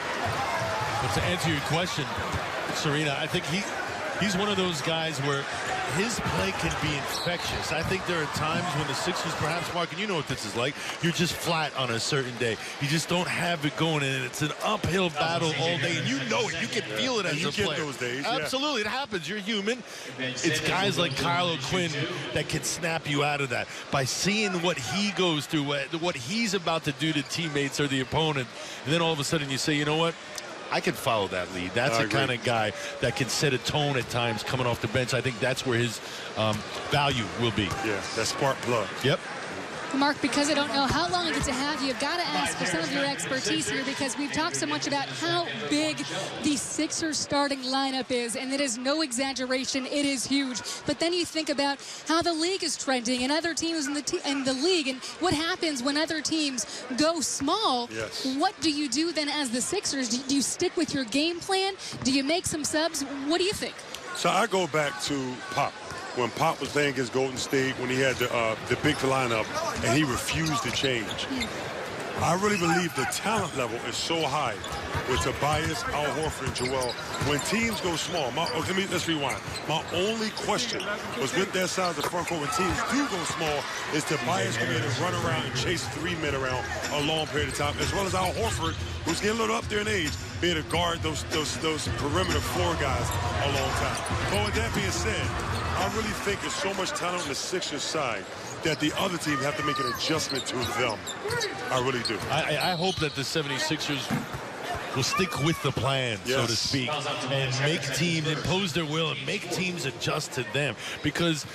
But to answer your question, Serena, I think he's one of those guys where his play can be infectious. I think there are times when the Sixers, perhaps, Mark, and you know what this is like, you're just flat on a certain day. You just don't have it going, and it's an uphill battle all day, and you know it. You can feel it as a player. Those days, absolutely, it happens. You're human. It's guys like Kyle O'Quinn that can snap you out of that by seeing what he goes through, what he's about to do to teammates or the opponent, and then all of a sudden you say, you know what? I can follow that lead. That's the kind of guy that can set a tone at times coming off the bench. I think that's where his value will be. Yeah, that spark plug. Yep. Mark, because I don't know how long I get to have you, I've got to ask for some of your expertise here, because we've talked so much about how big the Sixers starting lineup is, and it is no exaggeration. It is huge. But then you think about how the league is trending and other teams in the league, and what happens when other teams go small. Yes. What do you do then as the Sixers? Do you stick with your game plan? Do you make some subs? What do you think? So I go back to Pop. When Pop was playing against Golden State, when he had the big lineup, and he refused to change. I really believe the talent level is so high with Tobias, Al Horford, and Joel. When teams go small, let's rewind. My only question was with that side of the front court, when teams do go small, is Tobias going to be able to run around and chase 3 men around a long period of time, as well as Al Horford, who's getting a little up there in age, be able to guard those perimeter floor guys a long time. But with that being said, I really think there's so much talent on the Sixers side that the other team have to make an adjustment to them. I really do. I hope that the 76ers will stick with the plan, so to speak, and make teams impose their will and make teams adjust to them, because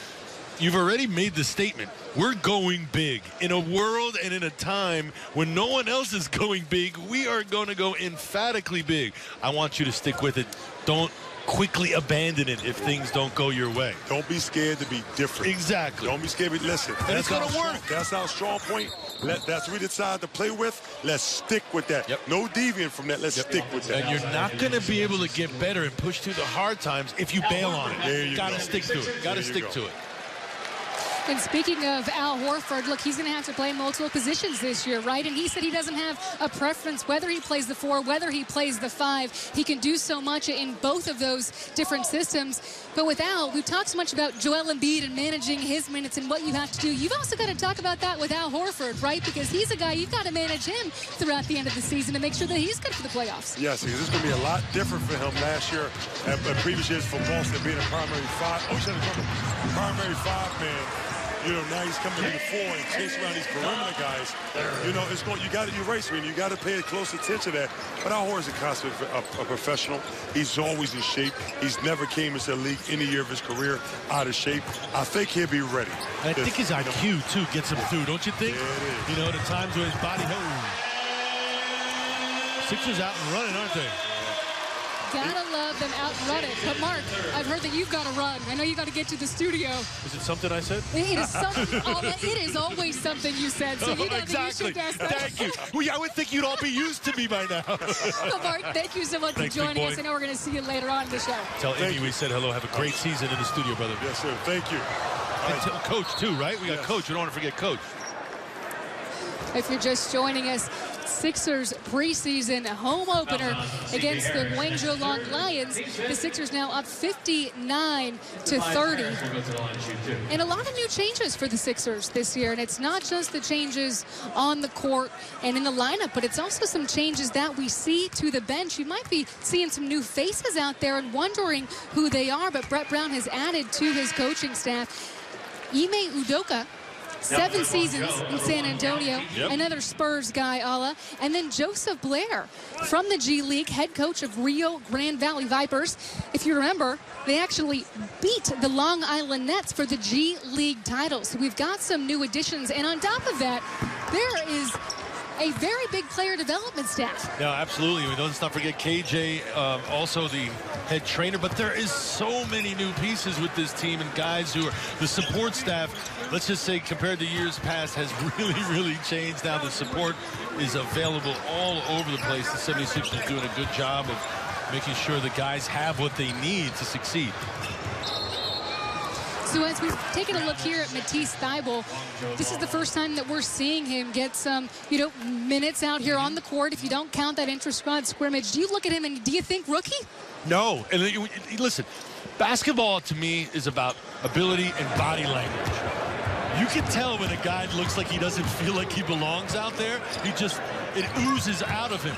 you've already made the statement. We're going big. In a world and in a time when no one else is going big, we are going to go emphatically big. I want you to stick with it. Don't quickly abandon it if things don't go your way. Don't be scared to be different. Exactly. Don't be scared. Listen, and it's going to work. That's our strong point. That's what we decide to play with. Let's stick with that. No deviant from that. Let's stick with that. And you're not going to be able to get better and push through the hard times if you bail on it. You got to stick to it. Got to stick to it. And speaking of Al Horford, look, he's going to have to play multiple positions this year, right? And he said he doesn't have a preference whether he plays the 4, whether he plays the 5. He can do so much in both of those different systems. But with Al, we've talked so much about Joel Embiid and managing his minutes and what you have to do. You've also got to talk about that with Al Horford, right? Because he's a guy, you've got to manage him throughout the end of the season to make sure that he's good for the playoffs. Yes, because it's going to be a lot different for him last year and previous years for Boston being a primary 5. Oh, he's had a primary 5 man. You know, now he's coming to the 4 and chasing around these perimeter guys. You know, you're right, Serena. You got to pay close attention to that. But Al Horford's a constant a professional. He's always in shape. He's never came into the league any year of his career out of shape. I think he'll be ready. And I think his IQ, too, gets him through, don't you think? Yeah, it is. You know, the times where his body... Sixers out and running, aren't they? Gotta love them out running. But Mark, I've heard that you've got to run. I know you got to get to the studio. Is it something I said? It is something. It is always something you said. So you got exactly. You should that. Thank you. Well, I would think you'd all be used to me by now. Well, Mark, thank you so much for joining us. I know we're going to see you later on in the show. Tell Amy we said hello. Have a great season in the studio, brother. Yes, sir. Thank you. And tell Coach, too, right? We got Coach. We don't want to forget Coach. If you're just joining us, Sixers preseason home opener against the Guangzhou Lions. The Sixers now up 59-30. And a lot of new changes for the Sixers this year. And it's not just the changes on the court and in the lineup, but it's also some changes that we see to the bench. You might be seeing some new faces out there and wondering who they are, but Brett Brown has added to his coaching staff Ime Udoka, 7 seasons in San Antonio, another Spurs guy, Ala, and then Joseph Blair from the G League, head coach of Rio Grande Valley Vipers. If you remember, they actually beat the Long Island Nets for the G League title. So we've got some new additions, and on top of that, there is a very big player development staff. Yeah, absolutely. Let's not forget KJ, also the head trainer. But there is so many new pieces with this team and guys who are the support staff. Let's just say compared to years past has really changed. Now the support is available all over the place. The 76ers are doing a good job of making sure the guys have what they need to succeed. So as we've taken a look here at Matisse Thybulle, this is the first time that we're seeing him get some, minutes out here on the court. If you don't count that intra-squad scrimmage, do you look at him and do you think rookie? No. And listen, basketball to me is about ability and body language. You can tell when a guy looks like he doesn't feel like he belongs out there. It oozes out of him.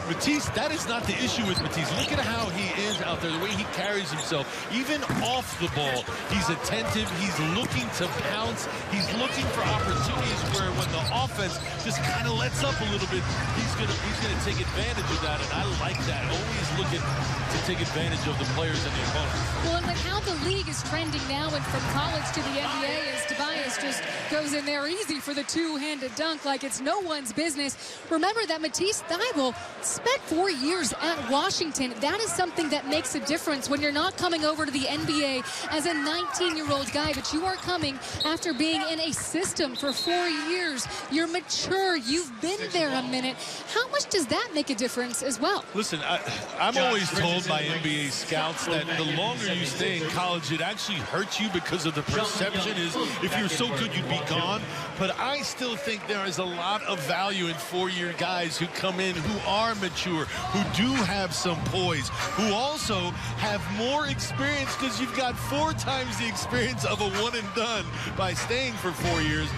Matisse, that is not the issue with Matisse. Look at how he is out there, the way he carries himself. Even off the ball, he's attentive. He's looking to pounce. He's looking for opportunities where when the offense just kind of lets up a little bit, he's gonna take advantage of that, and I like that. Always looking to take advantage of the players and the opponents. Well, and like how the league is trending now and from college to the NBA is Tobias Matisse just goes in there easy for the two-handed dunk like it's no one's business. Remember that Matisse Thybulle spent 4 years at Washington. That is something that makes a difference when you're not coming over to the NBA as a 19-year-old guy, but you are coming after being in a system for 4 years. You're mature. You've been there a minute. How much does that make a difference as well? Listen, I'm always told by NBA scouts that the longer you stay in college, it actually hurts you because of the perception is if you're so good, you'd be gone. But I still think there is a lot of value in four-year guys who come in, who are mature, who do have some poise, who also have more experience because you've got 4 times the experience of a one-and-done by staying for 4 years.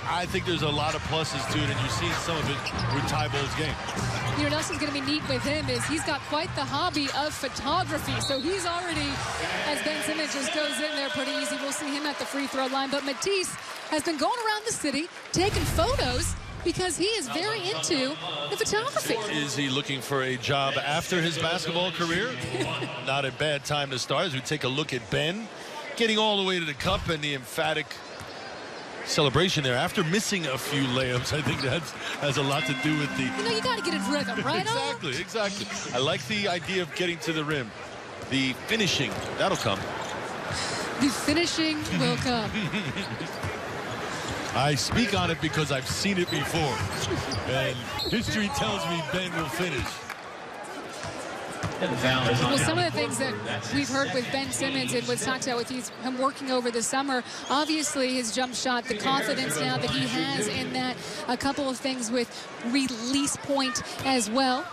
I think there's a lot of pluses to it, and you're seeing some of it with Tybulle's game. You know, Nelson's going to be neat with him is he's got quite the hobby of photography. So he's already, as Ben Simmons just goes in there pretty easy, we'll see him at the free throw line. But Matisse has been going around the city taking photos because he is very into the photography. Is he looking for a job after his basketball career? Not a bad time to start as we take a look at Ben getting all the way to the cup and the emphatic celebration there after missing a few layups. I think that has a lot to do with the... You know, you got to get in rhythm, right? Exactly. I like the idea of getting to the rim. The finishing, that'll come. The finishing will come. I speak on it because I've seen it before. And history tells me Ben will finish. Well, some of the things that we've heard with Ben Simmons and was talked about with him working over the summer, obviously his jump shot, the confidence now that he has in that, a couple of things with release point as well.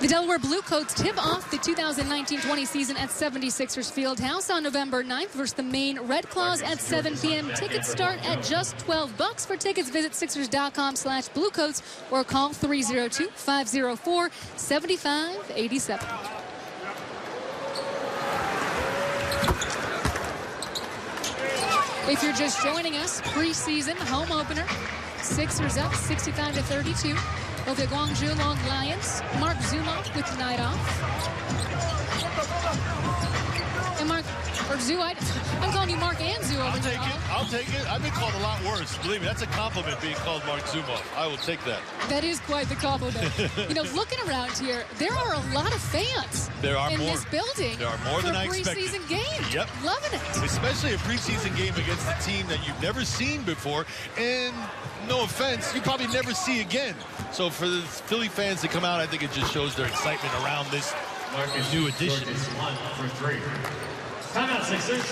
The Delaware Bluecoats tip off the 2019-20 season at 76ers Fieldhouse on November 9th versus the Maine Red Claws at 7 p.m. Tickets start at just $12. For tickets, visit Sixers.com/Bluecoats or call 302-504-7587. If you're just joining us, preseason home opener, Sixers up 65-32. Over the Guangzhou Long Lions. Mark Zumoff with the night off. And Mark, or Zoo, I'm calling you Mark and Zoo over here. I'll take it. I've been called a lot worse. Believe me, that's a compliment being called Mark Zumoff. I will take that. That is quite the compliment. You know, looking around here, there are a lot of fans in this building. There are more than I expected. For a preseason game. Yep. Loving it. Especially a preseason game against a team that you've never seen before. And no offense, you probably never see again. So for the Philly fans to come out, I think it just shows their excitement around this new addition. 1 for 3. Timeout, Sixers.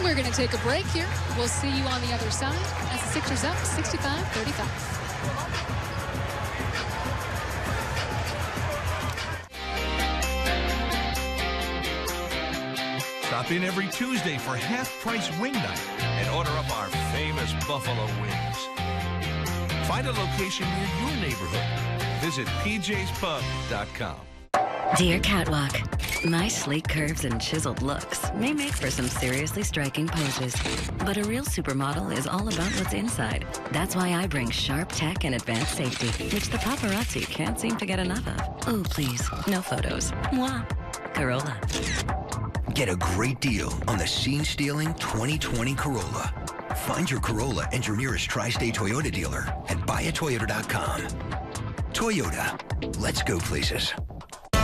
We're going to take a break here. We'll see you on the other side as the Sixers up 65-35. Stop in every Tuesday for half-price wing night and order up our famous Buffalo wings. Find a location near your neighborhood. Visit pjspub.com. Dear Catwalk, my sleek curves and chiseled looks may make for some seriously striking poses, but a real supermodel is all about what's inside. That's why I bring sharp tech and advanced safety, which the paparazzi can't seem to get enough of. Oh, please, no photos. Mwah. Corolla. Get a great deal on the scene-stealing 2020 Corolla. Find your Corolla and your nearest tri-state Toyota dealer at buyatoyota.com. Toyota, let's go places.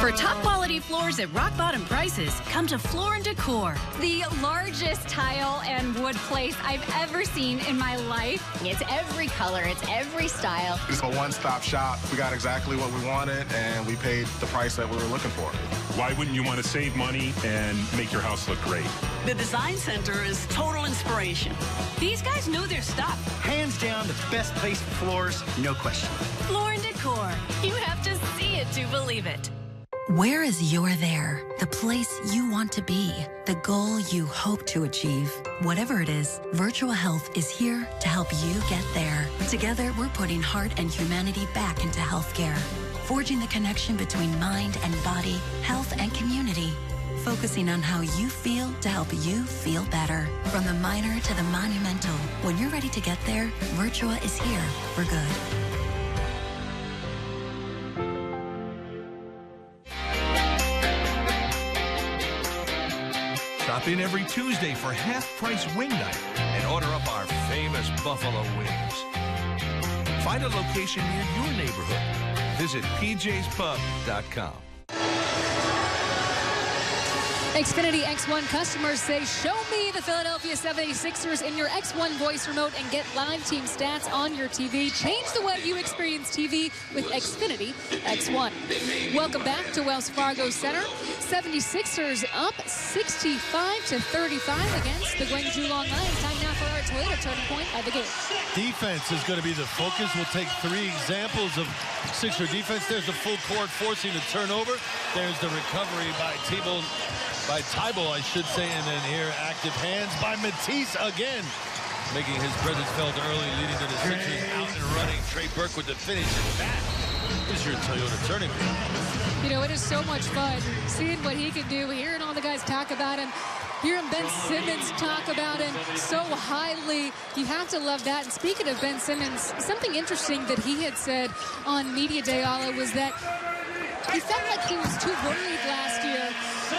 For top quality floors at rock bottom prices, come to Floor & Decor. The largest tile and wood place I've ever seen in my life. It's every color, it's every style. It's a one-stop shop. We got exactly what we wanted, and we paid the price that we were looking for. Why wouldn't you want to save money and make your house look great? The Design Center is total inspiration. These guys know their stuff. Hands down, the best place for floors, no question. Floor & Decor. You have to see it to believe it. Where is your there? The place you want to be, the goal you hope to achieve. Whatever it is, Virtual Health is here to help you get there. Together, we're putting heart and humanity back into healthcare, forging the connection between mind and body, health and community, focusing on how you feel to help you feel better. From the minor to the monumental, when you're ready to get there, Virtua is here for good. Stop in every Tuesday for half-price wing night and order up our famous buffalo wings. Find a location near your neighborhood. Visit pjspub.com. Xfinity X1 customers say, show me the Philadelphia 76ers in your X1 voice remote and get live team stats on your TV. Change the way you experience TV with Xfinity X1. Welcome back to Wells Fargo Center. 76ers up 65-35 against the Guangzhou Long Lions. Time now for our Toyota turning point of the game. Defense is going to be the focus. We'll take 3 examples of Sixer defense. There's the full court forcing the turnover. There's the recovery by Thibault, I should say, and then here active hands by Matisse again, making his presence felt early, leading to the Sixers out and running. Trey Burke with the finish, and that is your Toyota turning point. You know, it is so much fun seeing what he can do, hearing all the guys talk about him, hearing Ben Simmons talk about him so highly. You have to love that. And speaking of Ben Simmons, something interesting that he had said on Media Day, Ala, was that he felt like he was too worried last year,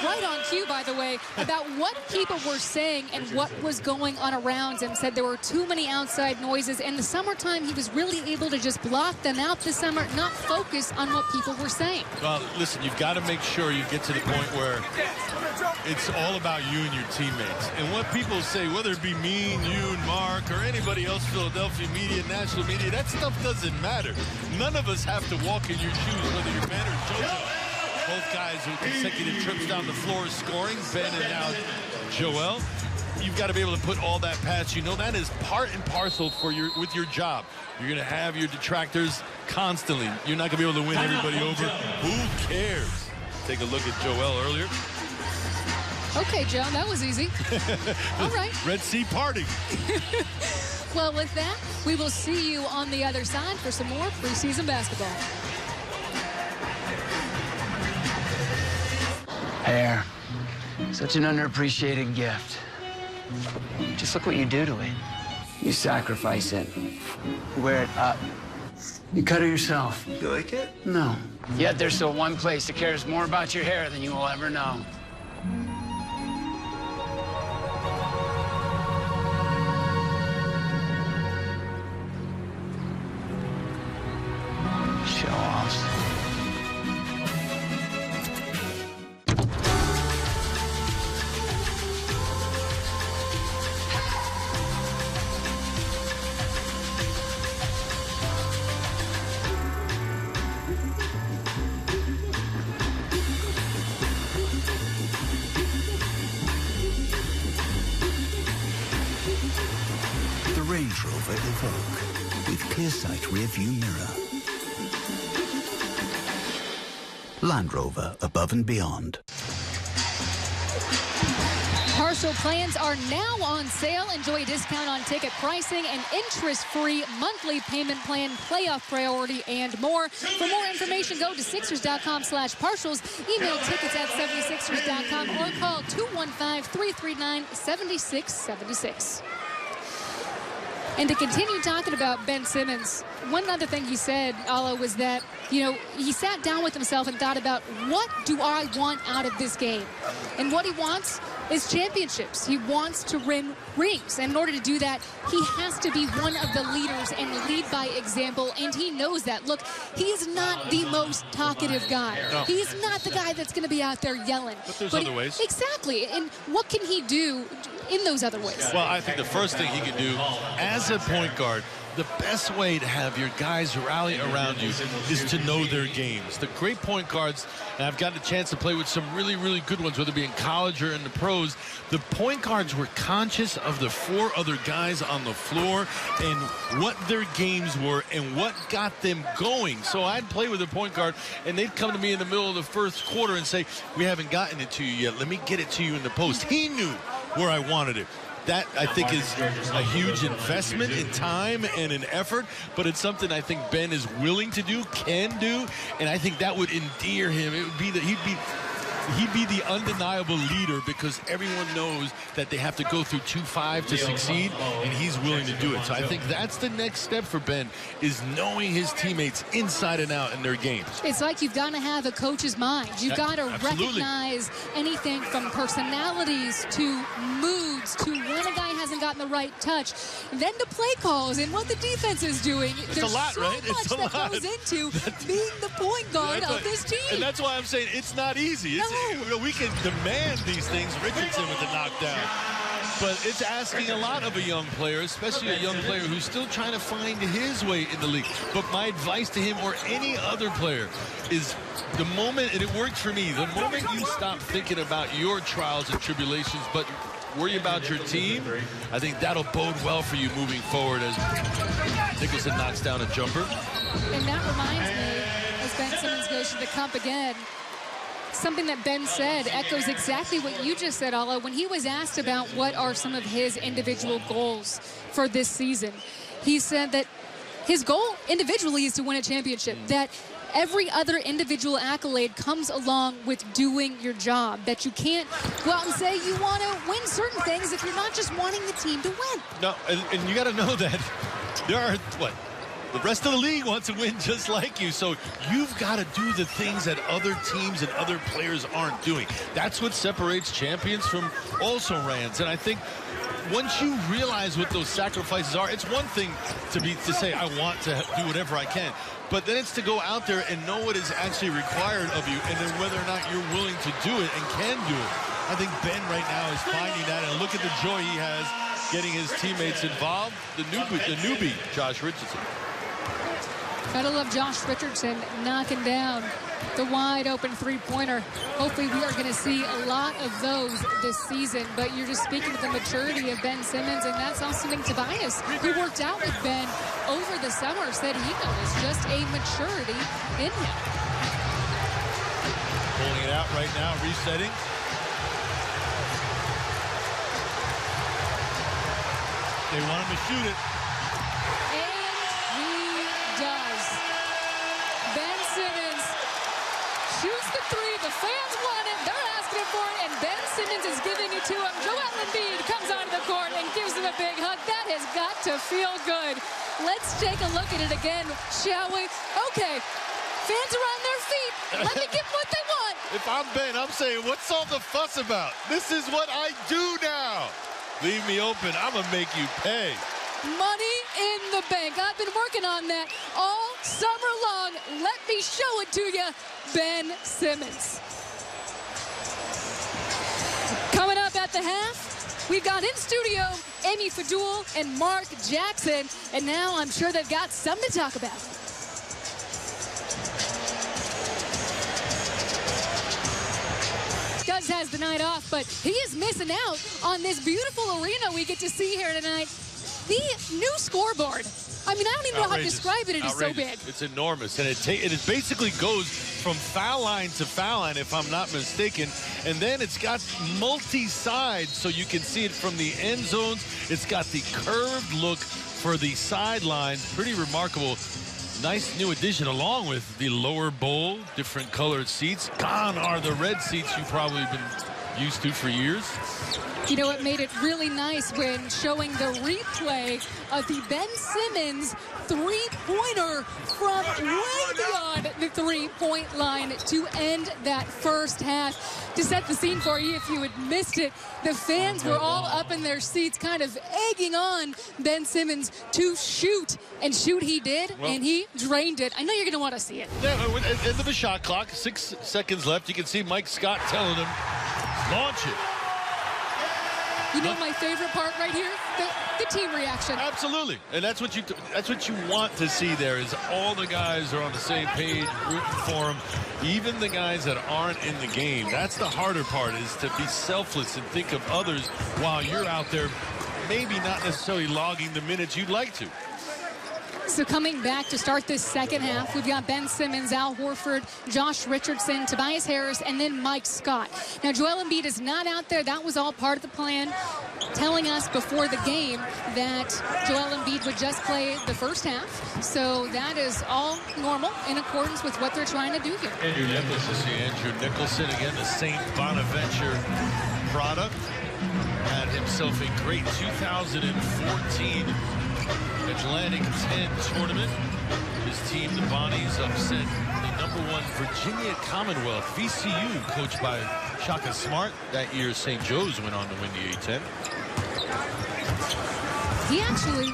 right on cue, by the way, about what people were saying and what was going on around him. Said there were too many outside noises. In the summertime, he was really able to just block them out this summer, not focus on what people were saying. Well, listen, you've got to make sure you get to the point where it's all about you and your teammates. And what people say, whether it be me, you, and Mark, or anybody else, Philadelphia media, national media, that stuff doesn't matter. None of us have to walk in your shoes, whether you're Ben or Joel. Both guys with consecutive trips down the floor scoring, Ben and now Joel. You've got to be able to put all that past you. Know that is part and parcel with your job. You're going to have your detractors constantly. You're not going to be able to win everybody over. Who cares? Take a look at Joel earlier. Okay, Joe, that was easy. All right. Red Sea party. Well, with that, we will see you on the other side for some more preseason basketball. Hair. Such an underappreciated gift. Just look what you do to it. You sacrifice it. You wear it up. You cut it yourself. You like it? No. Yet there's still one place that cares more about your hair than you will ever know. Show-offs. Range Rover Evoque with ClearSight rear view mirror. Land Rover, above and beyond. Partial plans are now on sale. Enjoy a discount on ticket pricing, an interest-free monthly payment plan, playoff priority, and more. For more information, go to Sixers.com/partials. Email tickets at 76ers.com or call 215-339-7676. And to continue talking about Ben Simmons, one other thing he said, Ala, was that, you know, he sat down with himself and thought about, what do I want out of this game? And what he wants is championships. He wants to win rings. And in order to do that, he has to be one of the leaders and lead by example. And he knows that. Look, he is not the most talkative guy. No. He's not the guy that's going to be out there yelling. But there's other ways. Exactly. And what can he do in those other ways? Well, I think the first thing he can do as a point guard, the best way to have your guys rally around you is to know their games. The great point guards, and I've gotten a chance to play with some really, really good ones, whether it be in college or in the pros, the point guards were conscious of the 4 other guys on the floor and what their games were and what got them going. So I'd play with a point guard, and they'd come to me in the middle of the first quarter and say, we haven't gotten it to you yet. Let me get it to you in the post. He knew where I wanted it. That, I think, is a huge investment in time and in effort, but it's something I think Ben is willing to do, can do, and I think that would endear him. It would be that he'd be he'd be the undeniable leader because everyone knows that they have to go through 2-5 to succeed, and he's willing to do it. So I think that's the next step for Ben, is knowing his teammates inside and out in their games. It's like you've got to have a coach's mind. You've got to recognize anything from personalities to moods to when a guy hasn't gotten the right touch, then the play calls and what the defense is doing. It's There's a lot, so right? much that goes into being the point guard of this team. And that's why I'm saying it's not easy. We can demand these things, Richardson with the knockdown. But it's asking a lot of a young player, especially a young player who's still trying to find his way in the league. But my advice to him or any other player is the moment, and it worked for me, the moment you stop thinking about your trials and tribulations, but worry about your team, I think that'll bode well for you moving forward as Nicholson knocks down a jumper. And that reminds me, as Ben Simmons goes to the cup again, something that Ben said echoes exactly what you just said, Ala. When he was asked about what are some of his individual goals for this season, he said that his goal individually is to win a championship, that every other individual accolade comes along with doing your job, that you can't go out and say you want to win certain things if you're not just wanting the team to win. No, and you got to know that there are, the rest of the league wants to win just like you, so you've got to do the things that other teams and other players aren't doing. That's what separates champions from also-rans, and I think once you realize what those sacrifices are, it's one thing to say I want to do whatever I can, but then it's to go out there and know what is actually required of you, and then whether or not you're willing to do it and can do it. I think Ben right now is finding that, and look at the joy he has getting his teammates involved. The newbie, Josh Richardson. Gotta love Josh Richardson knocking down the wide open three-pointer. Hopefully we are going to see a lot of those this season, but you're just speaking to the maturity of Ben Simmons, and that's also something Tobias, who worked out with Ben over the summer, said he noticed just a maturity in him. Pulling it out right now, resetting. They want him to shoot it. Shoots the three. The fans want it. They're asking him for it, and Ben Simmons is giving it to him. Joel Embiid comes onto the court and gives him a big hug. That has got to feel good. Let's take a look at it again, shall we? Okay, fans are on their feet. Let me give them what they want. If I'm Ben, I'm saying, what's all the fuss about? This is what I do now. Leave me open. I'm going to make you pay. Money in the bank. I've been working on that all summer long. Let me show it to you, Ben Simmons. Coming up at the half, we've got in studio Amy Fadul and Mark Jackson, and now I'm sure they've got something to talk about. Does has the night off, but he is missing out on this beautiful arena we get to see here tonight. The new scoreboard. I mean, I don't even know how to describe it. It is so big. It's enormous, and it basically goes from foul line to foul line, if I'm not mistaken. And then it's got multi-sides, so you can see it from the end zones. It's got the curved look for the sidelines. Pretty remarkable. Nice new addition, along with the lower bowl, different colored seats. Gone are the red seats you've probably been used to for years. You know, it made it really nice when showing the replay of the Ben Simmons three-pointer from way beyond the three-point line to end that first half. To set the scene for you, if you had missed it, the fans were all up in their seats, kind of egging on Ben Simmons to shoot. And shoot he did, and he drained it. I know you're going to want to see it. Yeah, end of the shot clock, 6 seconds left. You can see Mike Scott telling him, launch it. You know my favorite part right here? The team reaction. Absolutely. And that's what you want to see there, is all the guys are on the same page, rooting for him. Even the guys that aren't in the game. That's the harder part, is to be selfless and think of others while you're out there maybe not necessarily logging the minutes you'd like to. So coming back to start this second half, we've got Ben Simmons, Al Horford, Josh Richardson, Tobias Harris, and then Mike Scott. Now, Joel Embiid is not out there. That was all part of the plan, telling us before the game that Joel Embiid would just play the first half. So that is all normal in accordance with what they're trying to do here. Andrew Nicholson, again, the St. Bonaventure product. Had himself a great 2014 Atlantic 10 tournament. His team, the Bonnies, upset the #1 Virginia Commonwealth, VCU, coached by Shaka Smart. That year, St. Joe's went on to win the A10. He actually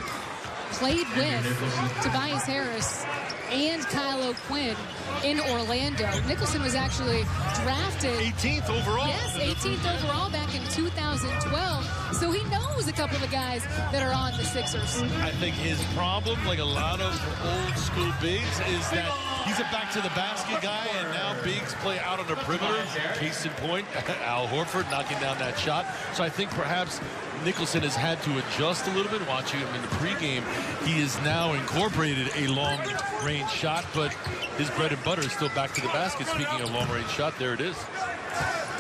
played with Tobias Harris and Kyle O'Quinn in Orlando. Nicholson was actually drafted 18th overall. Yes, 18th overall back in 2012. So he knows a couple of the guys that are on the Sixers. I think his problem, like a lot of old school bigs, is that he's a back to the basket guy, and now bigs play out on the perimeter. Case in point, Al Horford knocking down that shot. So I think perhaps Nicholson has had to adjust a little bit. Watching him in the pregame, he has now incorporated a long-range shot, but his bread and butter is still back to the basket. Speaking of long-range shot, there it is.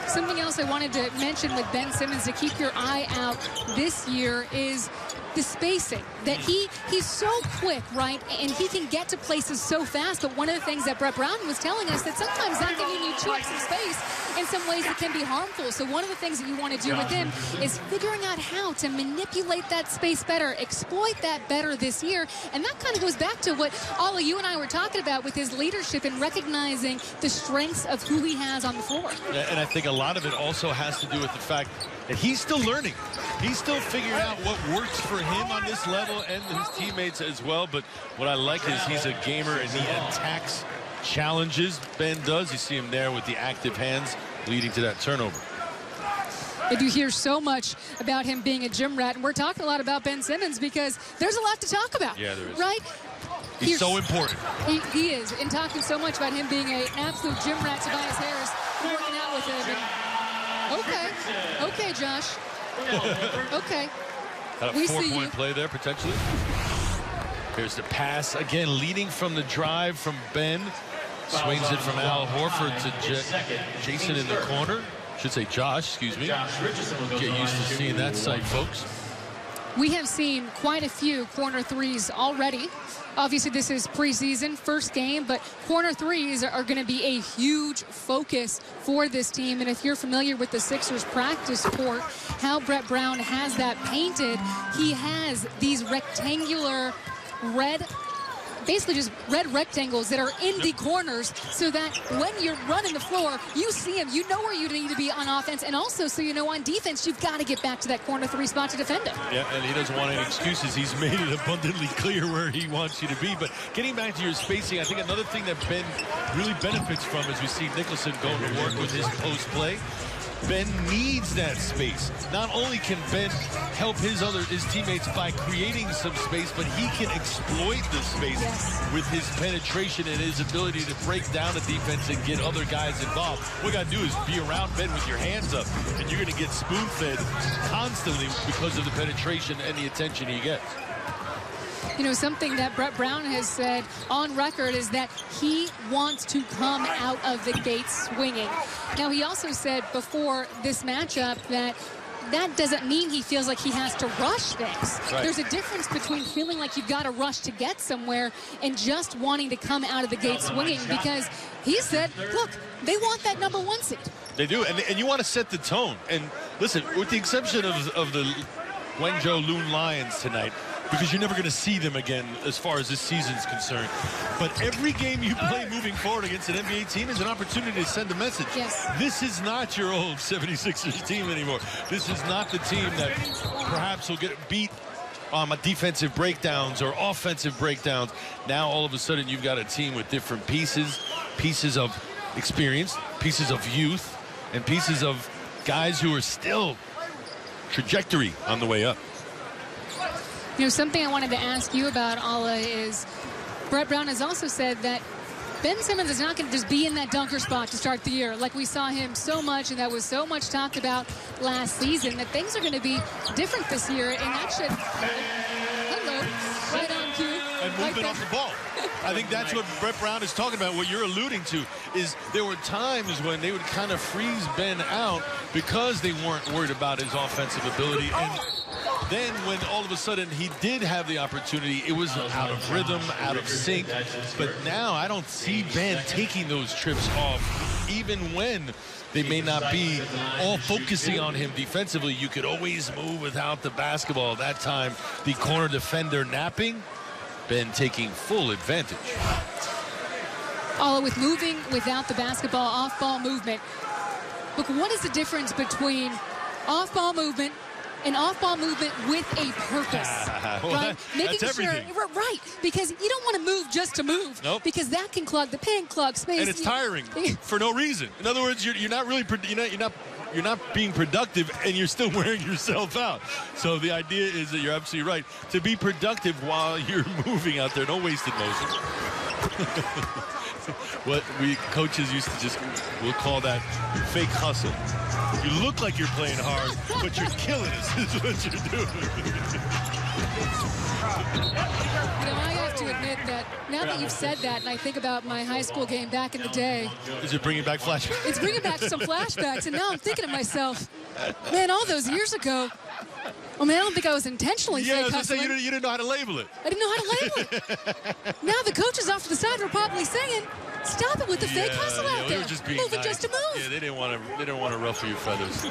Something else I wanted to mention with Ben Simmons to keep your eye out this year is the spacing. That he's so quick, right? And he can get to places so fast. But one of the things that Brett Brown was telling us that sometimes not giving you chunks of space in some ways it can be harmful. So one of the things that you want to do with him is figuring out how to manipulate that space better, exploit that better this year. And that kind of goes back to what all of you and I were talking about with his leadership and recognizing the strengths of who he has on the floor. Yeah, and I think a lot of it also has to do with the fact that he's still learning. He's still figuring out what works for him on this level and his teammates as well. But what I like is he's a gamer and he attacks challenges. Ben does. You see him there with the active hands leading to that turnover. I do hear so much about him being a gym rat, and we're talking a lot about Ben Simmons because there's a lot to talk about. Yeah, there is. Right? He's so important. He is, and talking so much about him being an absolute gym rat. Tobias Harris working out with him. And okay, Josh. Okay. Got a 4-point play there, potentially. Here's the pass. Again, leading from the drive from Ben. Swings it from Al Horford to Jason in the corner. Should say Josh, excuse me. Get used to seeing that sight, folks. We have seen quite a few corner threes already. Obviously, this is preseason, first game, but corner threes are going to be a huge focus for this team. And if you're familiar with the Sixers practice court, how Brett Brown has that painted, he has these rectangular red, basically just red rectangles that are in the corners so that when you're running the floor, you see them, you know where you need to be on offense, and also so you know on defense, you've got to get back to that corner three spot to defend it. Yeah, and he doesn't want any excuses. He's made it abundantly clear where he wants you to be. But getting back to your spacing, I think another thing that Ben really benefits from is we see Nicholson going to work with his post play. Ben needs that space. Not only can Ben help his teammates by creating some space, but he can exploit the space with his penetration and his ability to break down the defense and get other guys involved. What you got to do is be around Ben with your hands up, and you're going to get spoon-fed constantly because of the penetration and the attention he gets. You know, something that Brett Brown has said on record is that he wants to come out of the gate swinging. Now, he also said before this matchup that doesn't mean he feels like he has to rush things. Right. There's a difference between feeling like you've got to rush to get somewhere and just wanting to come out of the gate swinging, because he said, look, they want that #1 seed. They do, and you want to set the tone. And listen, with the exception of the Guangzhou Loon Lions tonight, because you're never going to see them again as far as this season's concerned. But every game you play moving forward against an NBA team is an opportunity to send a message. Yes. This is not your old 76ers team anymore. This is not the team that perhaps will get beat on defensive breakdowns or offensive breakdowns. Now, all of a sudden, you've got a team with different pieces of experience, pieces of youth, and pieces of guys who are still trajectory on the way up. You know, something I wanted to ask you about, Ala, is Brett Brown has also said that Ben Simmons is not going to just be in that dunker spot to start the year like we saw him so much, and that was so much talked about last season, that things are going to be different this year, and that should... Hello. Right on cue. And movement off the ball. I think that's what Brett Brown is talking about. What you're alluding to is there were times when they would kind of freeze Ben out because they weren't worried about his offensive ability. And then when all of a sudden he did have the opportunity, it was out of rhythm, out of sync. But now I don't see Ben taking those trips off, even when they may not be all focusing on him defensively. You could always move without the basketball. That time, the corner defender napping, Ben taking full advantage. All with moving without the basketball, off-ball movement. Look, what is the difference between off-ball movement and off-ball movement with a purpose? Well, right? Making that's everything. Sure, right, because you don't want to move just to move. Nope. Because that can clog the paint, clog space. And it's tiring for no reason. In other words, you're not really you're not being productive, and you're still wearing yourself out. So the idea is that you're absolutely right to be productive while you're moving out there. No wasted motion. What we coaches used to we'll call that fake hustle. You look like you're playing hard, but you're killing us is what you're doing. I have to admit that now that you've said that, and I think about my high school game back in the day. Is it bringing back flashbacks? It's bringing back some flashbacks, and now I'm thinking to myself, man, all those years ago, I don't think I was intentionally fake hustling. You didn't know how to label it. I didn't know how to label it. Now the coaches off to the side were probably saying, stop it with the fake hustle out there. Just being moving nice. just to move. Yeah, they didn't want to ruffle your feathers.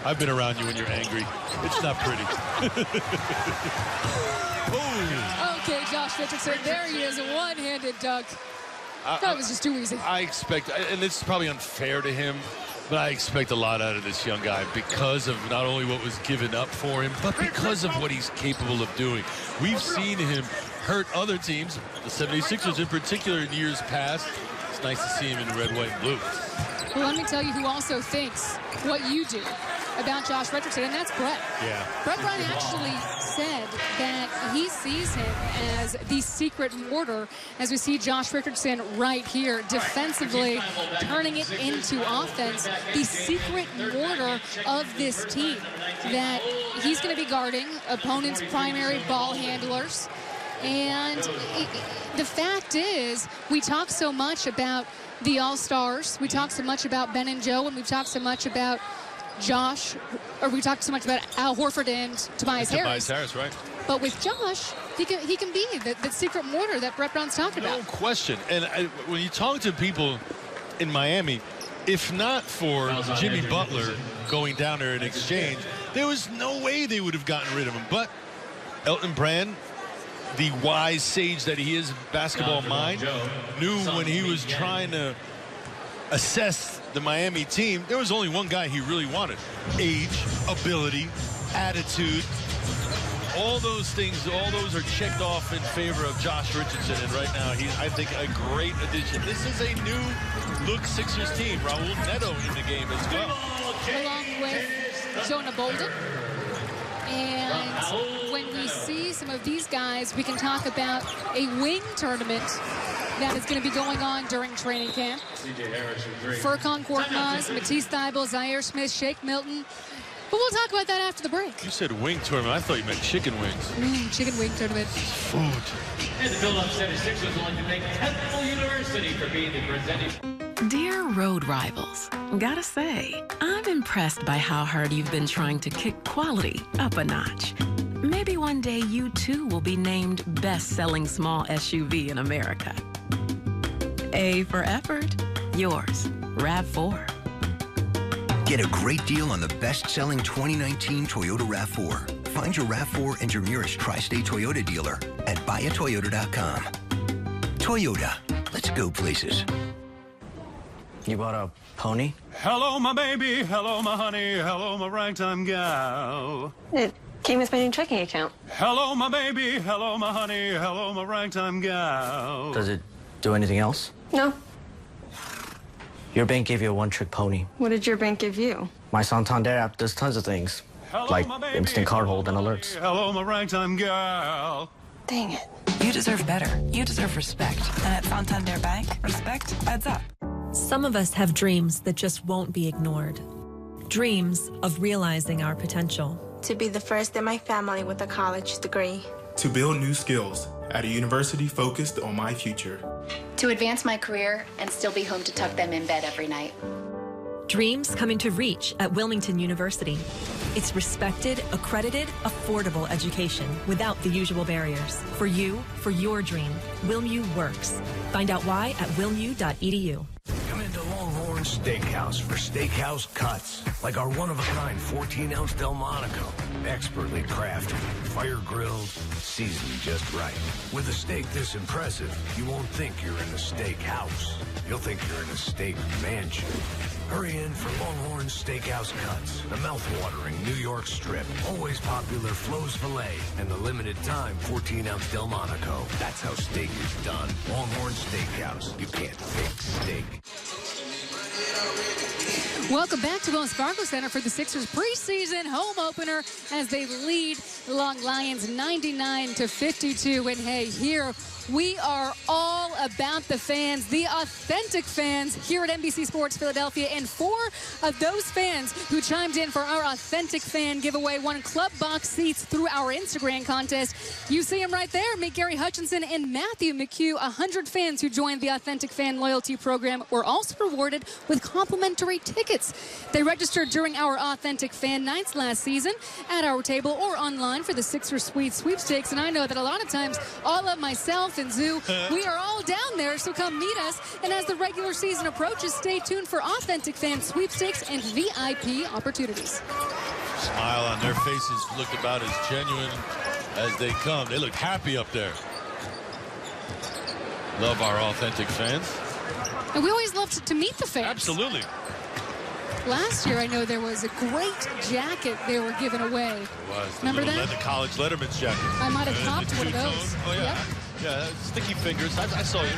I've been around you when you're angry. It's not pretty. Okay, Josh Richardson, there he is, a one-handed dunk. That was just too easy. I expect, and this is probably unfair to him, but I expect a lot out of this young guy because of not only what was given up for him, but because of what he's capable of doing. We've seen him hurt other teams, the 76ers in particular, in years past. It's nice to see him in red, white, and blue. Well, let me tell you who also thinks what you do about Josh Richardson, and that's Brett. Yeah. Brett Brown actually said that he sees him as the secret mortar, as we see Josh Richardson right here defensively turning it into offense, the secret mortar of this team, that he's going to be guarding opponents' primary ball handlers. And the fact is, we talk so much about the All-Stars, we talk so much about Ben and Joe, and we've talked so much about Josh, or we talked so much about Al Horford and Tobias Harris. Tobias Harris, right. But with Josh, he can be the secret mortar that Brett Brown's talking about. No question. And when you talk to people in Miami, if not for Jimmy Butler going down there in exchange, there was no way they would have gotten rid of him. But Elton Brand, the wise sage that he is, basketball mind, knew when he was trying to assess the Miami team, there was only one guy he really wanted. Age, ability, attitude, all those things, all those are checked off in favor of Josh Richardson. And right now, he's, I think, a great addition. This is a new look Sixers team. Raul Neto in the game as well. Along with Jonah Bolden. And when we see some of these guys, we can talk about a wing tournament that is going to be going on during training camp. Furkan Korkmaz, Matisse Thybulle, Zaire Smith, Shake Milton. But we'll talk about that after the break. You said wing tournament. I thought you meant chicken wings. Chicken wing tournament. Food. And the Philadelphia 76ers would like to thank Temple University for being the presenting. Dear road rivals, gotta say, I'm impressed by how hard you've been trying to kick quality up a notch. Maybe one day you too will be named best-selling small SUV in America. A for effort. Yours, RAV4. Get a great deal on the best-selling 2019 Toyota RAV4. Find your RAV4 and your nearest tri-state Toyota dealer at buyatoyota.com. Toyota, let's go places. You bought a pony? Hello, my baby. Hello, my honey. Hello, my ragtime gal. It came with my new checking account. Hello, my baby. Hello, my honey. Hello, my ragtime gal. Does it do anything else? No. Your bank gave you a one-trick pony. What did your bank give you? My Santander app does tons of things. Hello, like my baby. instant card hold and alerts. Hello, my ragtime gal. Dang it. You deserve better. You deserve respect. And at Santander Bank, respect adds up. Some of us have dreams that just won't be ignored. Dreams of realizing our potential. To be the first in my family with a college degree. To build new skills at a university focused on my future. To advance my career and still be home to tuck them in bed every night. Dreams coming to reach at Wilmington University. It's respected, accredited, affordable education without the usual barriers. For you, for your dream, WilMU works. Find out why at wilmu.edu. Come into Longhorn Steakhouse for steakhouse cuts, like our one-of-a-kind 14-ounce Delmonico. Expertly crafted, fire-grilled, seasoned just right. With a steak this impressive, you won't think you're in a steakhouse. You'll think you're in a steak mansion. Hurry in for Longhorn Steakhouse Cuts, the mouth-watering New York strip, always popular Flo's Filet, and the limited-time 14-ounce Delmonico. That's how steak is done. Longhorn Steakhouse. You can't fake steak. Welcome back to Wells Fargo Center for the Sixers preseason home opener as they lead the Long Lions 99-52. And hey, here we are all about the fans, the authentic fans here at NBC Sports Philadelphia. And 4 of those fans who chimed in for our authentic fan giveaway won club box seats through our Instagram contest. You see them right there. Meet Gary Hutchinson and Matthew McHugh. 100 fans who joined the authentic fan loyalty program were also rewarded with complimentary tickets. They registered during our authentic fan nights last season at our table or online for the Sixers Suite sweepstakes. And I know that a lot of times all of myself and Zoo, we are all down there, so come meet us. And as the regular season approaches, stay tuned for authentic fan sweepstakes and VIP opportunities. Smile on their faces looked about as genuine as they come. They look happy up there. Love our authentic fans. And we always love to meet the fans. Absolutely. Last year, I know there was a great jacket they were giving away. It was. Remember that? The college Letterman's jacket. I might have popped one of those. Oh, yeah. Yep. Yeah, sticky fingers. I saw you.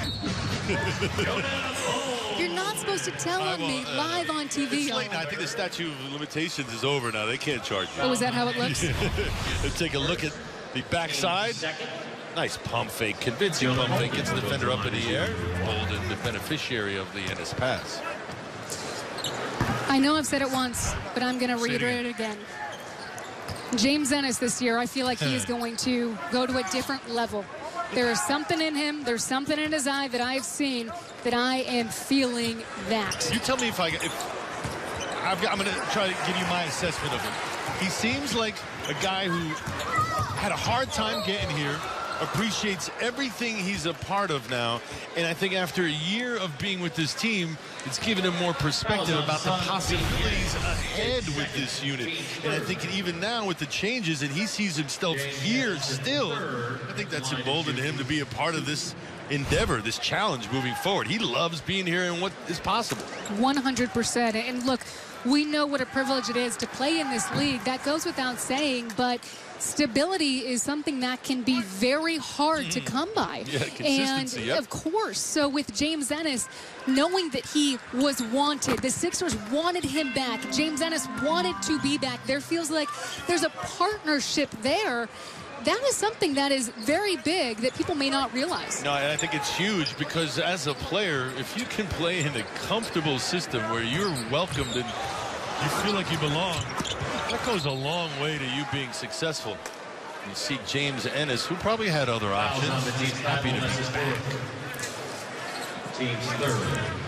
You're not supposed to tell on me live on TV. It's late now. I think the statute of limitations is over now. They can't charge you. Oh, is that how it looks? Let's take a look at the backside. Nice pump fake. Convincing pump fake. Gets the defender up in the air. Bolden, the beneficiary of the Ennis pass. I know I've said it once, but I'm going to reiterate it again. James Ennis this year, I feel like he is going to go to a different level. There is something in him. There's something in his eye that I've seen that I am feeling that. You tell me if I'm going to try to give you my assessment of him. He seems like a guy who had a hard time getting here, appreciates everything he's a part of now, and I think after a year of being with this team, it's given him more perspective about the possibilities ahead with this unit. And I think even now with the changes, and he sees himself here still, I think that's emboldened him to be a part of this endeavor, this challenge moving forward. He loves being here and what is possible. 100%. And look, we know what a privilege it is to play in this league. That goes without saying, but stability is something that can be very hard to come by. Yeah, consistency, and of course, so with James Ennis, knowing that he was wanted, the Sixers wanted him back. James Ennis wanted to be back. There feels like there's a partnership there. That is something that is very big that people may not realize. No, and I think it's huge because as a player, if you can play in a comfortable system where you're welcomed and you feel like you belong, that goes a long way to you being successful. You see James Ennis, who probably had other options, happy to be back.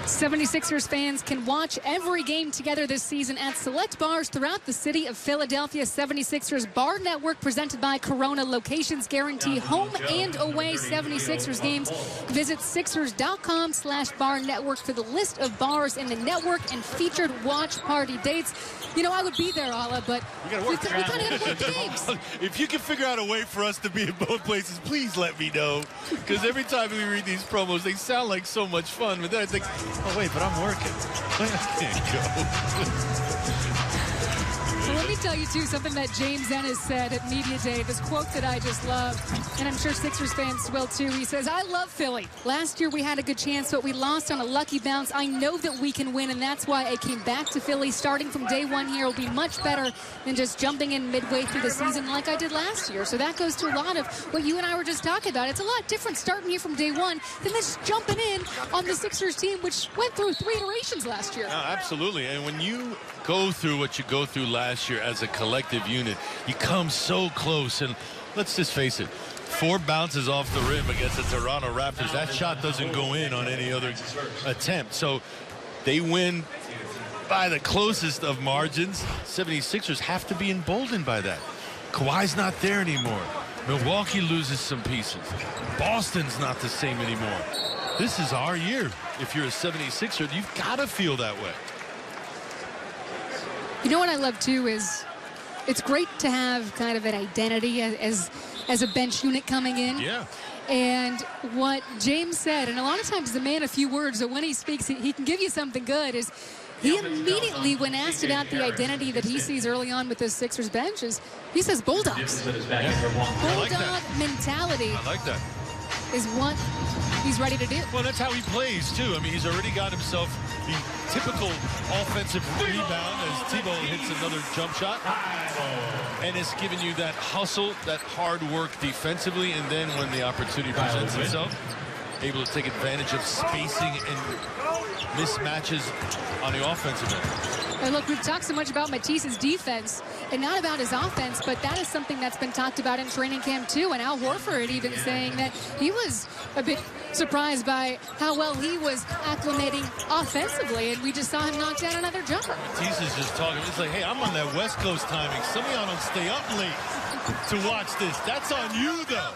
76ers fans can watch every game together this season at select bars throughout the city of Philadelphia. 76ers Bar Network presented by Corona. Locations guarantee home and away 76ers games. Visit Sixers.com/bar network for the list of bars in the network and featured watch party dates. You know, I would be there, Ala, but we kind of got to work the games. If you can figure out a way for us to be in both places, please let me know. Because every time we read these promos, they sound like so much fun. But then I think, oh, wait, but I'm working. I can't go. Well, let me tell you, too, something that James Ennis said at Media Day, this quote that I just love, and I'm sure Sixers fans will, too. He says, I love Philly. Last year we had a good chance, but we lost on a lucky bounce. I know that we can win, and that's why I came back to Philly. Starting from day one here will be much better than just jumping in midway through the season like I did last year. So that goes to a lot of what you and I were just talking about. It's a lot different starting here from day one than just jumping in on the Sixers team, which went through 3 iterations last year. Absolutely. And when you go through what you go through last year as a collective unit, you come so close. And let's just face it, 4 bounces off the rim against the Toronto Raptors. That shot doesn't go in on any other attempt. So they win by the closest of margins. 76ers have to be emboldened by that. Kawhi's not there anymore. Milwaukee loses some pieces. Boston's not the same anymore. This is our year. If you're a 76er, you've got to feel that way. You know what I love, too, is it's great to have kind of an identity as a bench unit coming in. Yeah. And what James said, and a lot of times the man of few words, so when he speaks, he can give you something good, is he immediately, when asked about the identity that he sees early on with the Sixers bench, he says Bulldogs. Bulldog mentality. I like that. Is what he's ready to do. Well, that's how he plays, too. I mean, he's already got himself the typical offensive rebound as Tebow hits another jump shot. And it's giving you that hustle, that hard work defensively, and then when the opportunity presents itself, able to take advantage of spacing and mismatches on the offensive end. And look, we've talked so much about Matisse's defense and not about his offense, but that is something that's been talked about in training camp too. And Al Horford even saying that he was a bit surprised by how well he was acclimating offensively, and we just saw him knock down another jumper. Matisse is just talking. It's like, hey, I'm on that West Coast timing. Some of y'all don't stay up late to watch this. That's on you, though.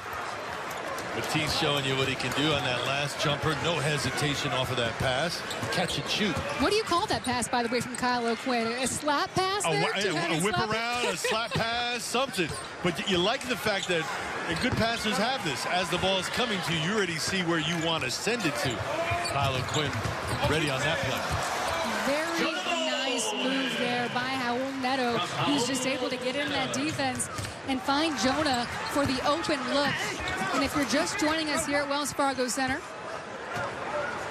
Matisse showing you what he can do on that last jumper. No hesitation off of that pass. Catch and shoot. What do you call that pass, by the way, from Kyle O'Quinn? A slap pass there? A whip around, a slap pass, something. But you like the fact that good passers have this. As the ball is coming to you, you already see where you want to send it to. Kyle O'Quinn ready on that play. Very nice move there by Raul Neto. He's just able to get in that defense and find Jonah for the open look. And if you're just joining us here at Wells Fargo Center,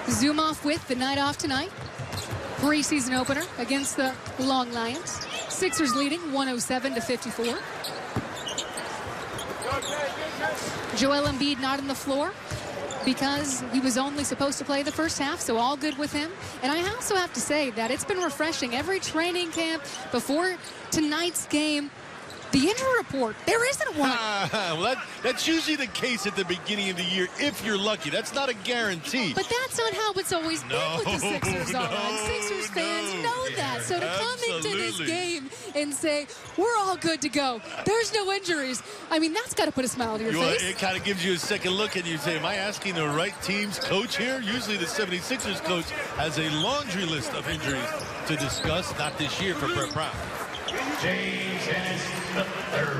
zoom off with the night off tonight. Preseason opener against the Long Lions. Sixers leading 107-54. Joel Embiid not on the floor because he was only supposed to play the first half, so all good with him. And I also have to say that it's been refreshing. Every training camp before tonight's game, the injury report, there isn't one. Well, that's usually the case at the beginning of the year, if you're lucky. That's not a guarantee. But that's not how it's always been with the Sixers, and Sixers fans know that. So to come into this game and say, we're all good to go, there's no injuries, I mean, that's got to put a smile on your face. It kind of gives you a second look, and you say, am I asking the right team's coach here? Usually the 76ers coach has a laundry list of injuries to discuss, not this year for Brett Brown.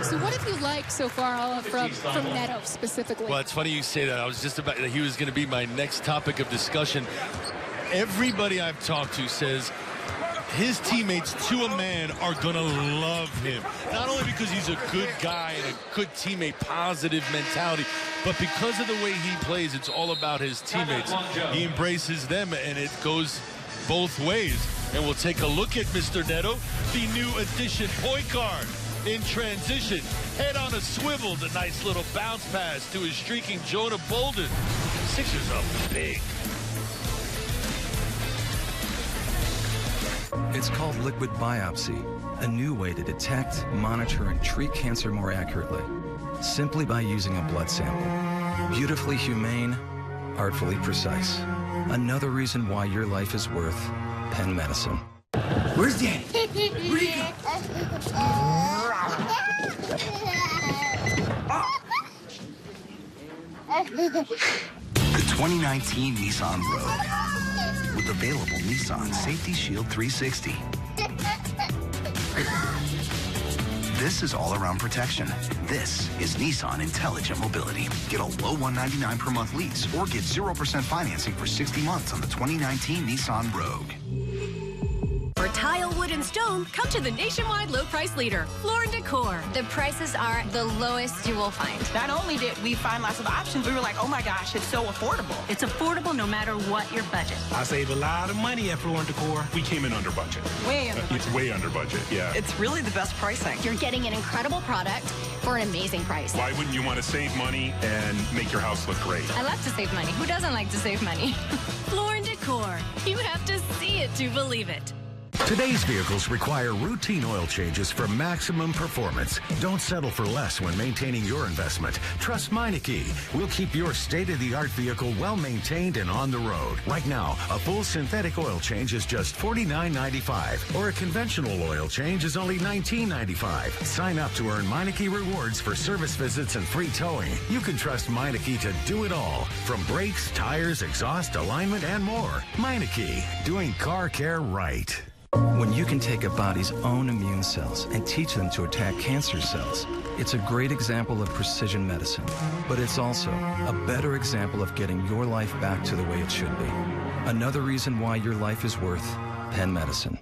So what have you liked so far from Neto specifically? Well, it's funny you say that. I was just about, he was going to be my next topic of discussion. Everybody I've talked to says his teammates to a man are going to love him. Not only because he's a good guy and a good teammate, positive mentality, but because of the way he plays, it's all about his teammates. He embraces them, and it goes both ways. And we'll take a look at Mr. Neto, the new addition point guard in transition. Head on a swivel, the nice little bounce pass to his streaking Jonah Bolden. Sixers up big. It's called liquid biopsy, a new way to detect, monitor, and treat cancer more accurately, simply by using a blood sample. Beautifully humane, artfully precise. Another reason why your life is worth Penn Medicine. Where's Danny? Where'd he go? The 2019 Nissan Rogue with available Nissan Safety Shield 360. This is all-around protection. This is Nissan Intelligent Mobility. Get a low $199 per month lease or get 0% financing for 60 months on the 2019 Nissan Rogue. For tile, wood, and stone, come to the nationwide low price leader, Floor & Decor. The prices are the lowest you will find. Not only did we find lots of options, we were like, oh my gosh, it's so affordable. It's affordable no matter what your budget. I saved a lot of money at Floor & Decor. We came in under budget. Way under budget. It's way under budget, yeah. It's really the best pricing. You're getting an incredible product for an amazing price. Why wouldn't you want to save money and make your house look great? I love to save money. Who doesn't like to save money? Floor & Decor. You have to see it to believe it. Today's vehicles require routine oil changes for maximum performance. Don't settle for less when maintaining your investment. Trust Meineke. We'll keep your state-of-the-art vehicle well-maintained and on the road. Right now, a full synthetic oil change is just $49.95, or a conventional oil change is only $19.95. Sign up to earn Meineke rewards for service visits and free towing. You can trust Meineke to do it all, from brakes, tires, exhaust, alignment, and more. Meineke, doing car care right. When you can take a body's own immune cells and teach them to attack cancer cells, it's a great example of precision medicine. But it's also a better example of getting your life back to the way it should be. Another reason why your life is worth Penn Medicine.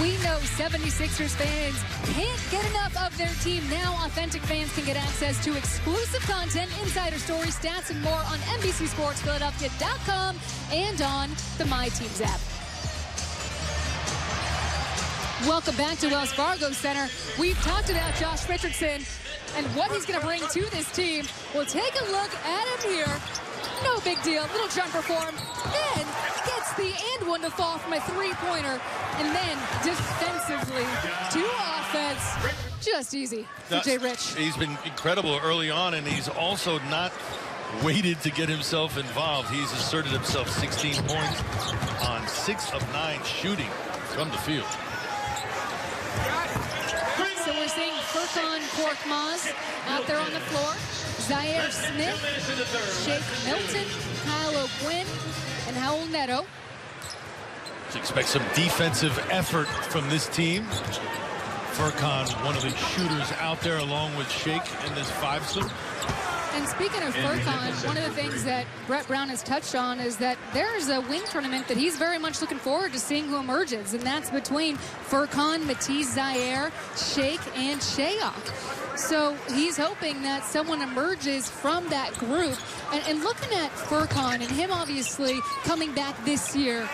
We know 76ers fans can't get enough of their team. Now authentic fans can get access to exclusive content, insider stories, stats, and more on NBCSportsPhiladelphia.com and on the My Teams app. Welcome back to Wells Fargo Center. We've talked about Josh Richardson and what he's going to bring to this team. We'll take a look at him here. No big deal. Little jumper for him. Then gets the and one to fall from a three-pointer. And then defensively to offense. Just easy for Jay Rich. He's been incredible early on, and he's also not waited to get himself involved. He's asserted himself 16 points on 6 of 9 shooting from the field. So we're seeing Furkan Korkmaz out there on the floor. Zaire Smith, Shake Milton, Kyle O'Quinn, and Howell Neto. Let's expect some defensive effort from this team. Furkan, one of the shooters out there, along with Shake in this fivesome. And speaking of Furkan, one of the things that Brett Brown has touched on is that there's a wing tournament that he's very much looking forward to seeing who emerges, and that's between Furkan, Matisse Zaire, Shake, and Shayok. So he's hoping that someone emerges from that group. And looking at Furkan and him obviously coming back this year,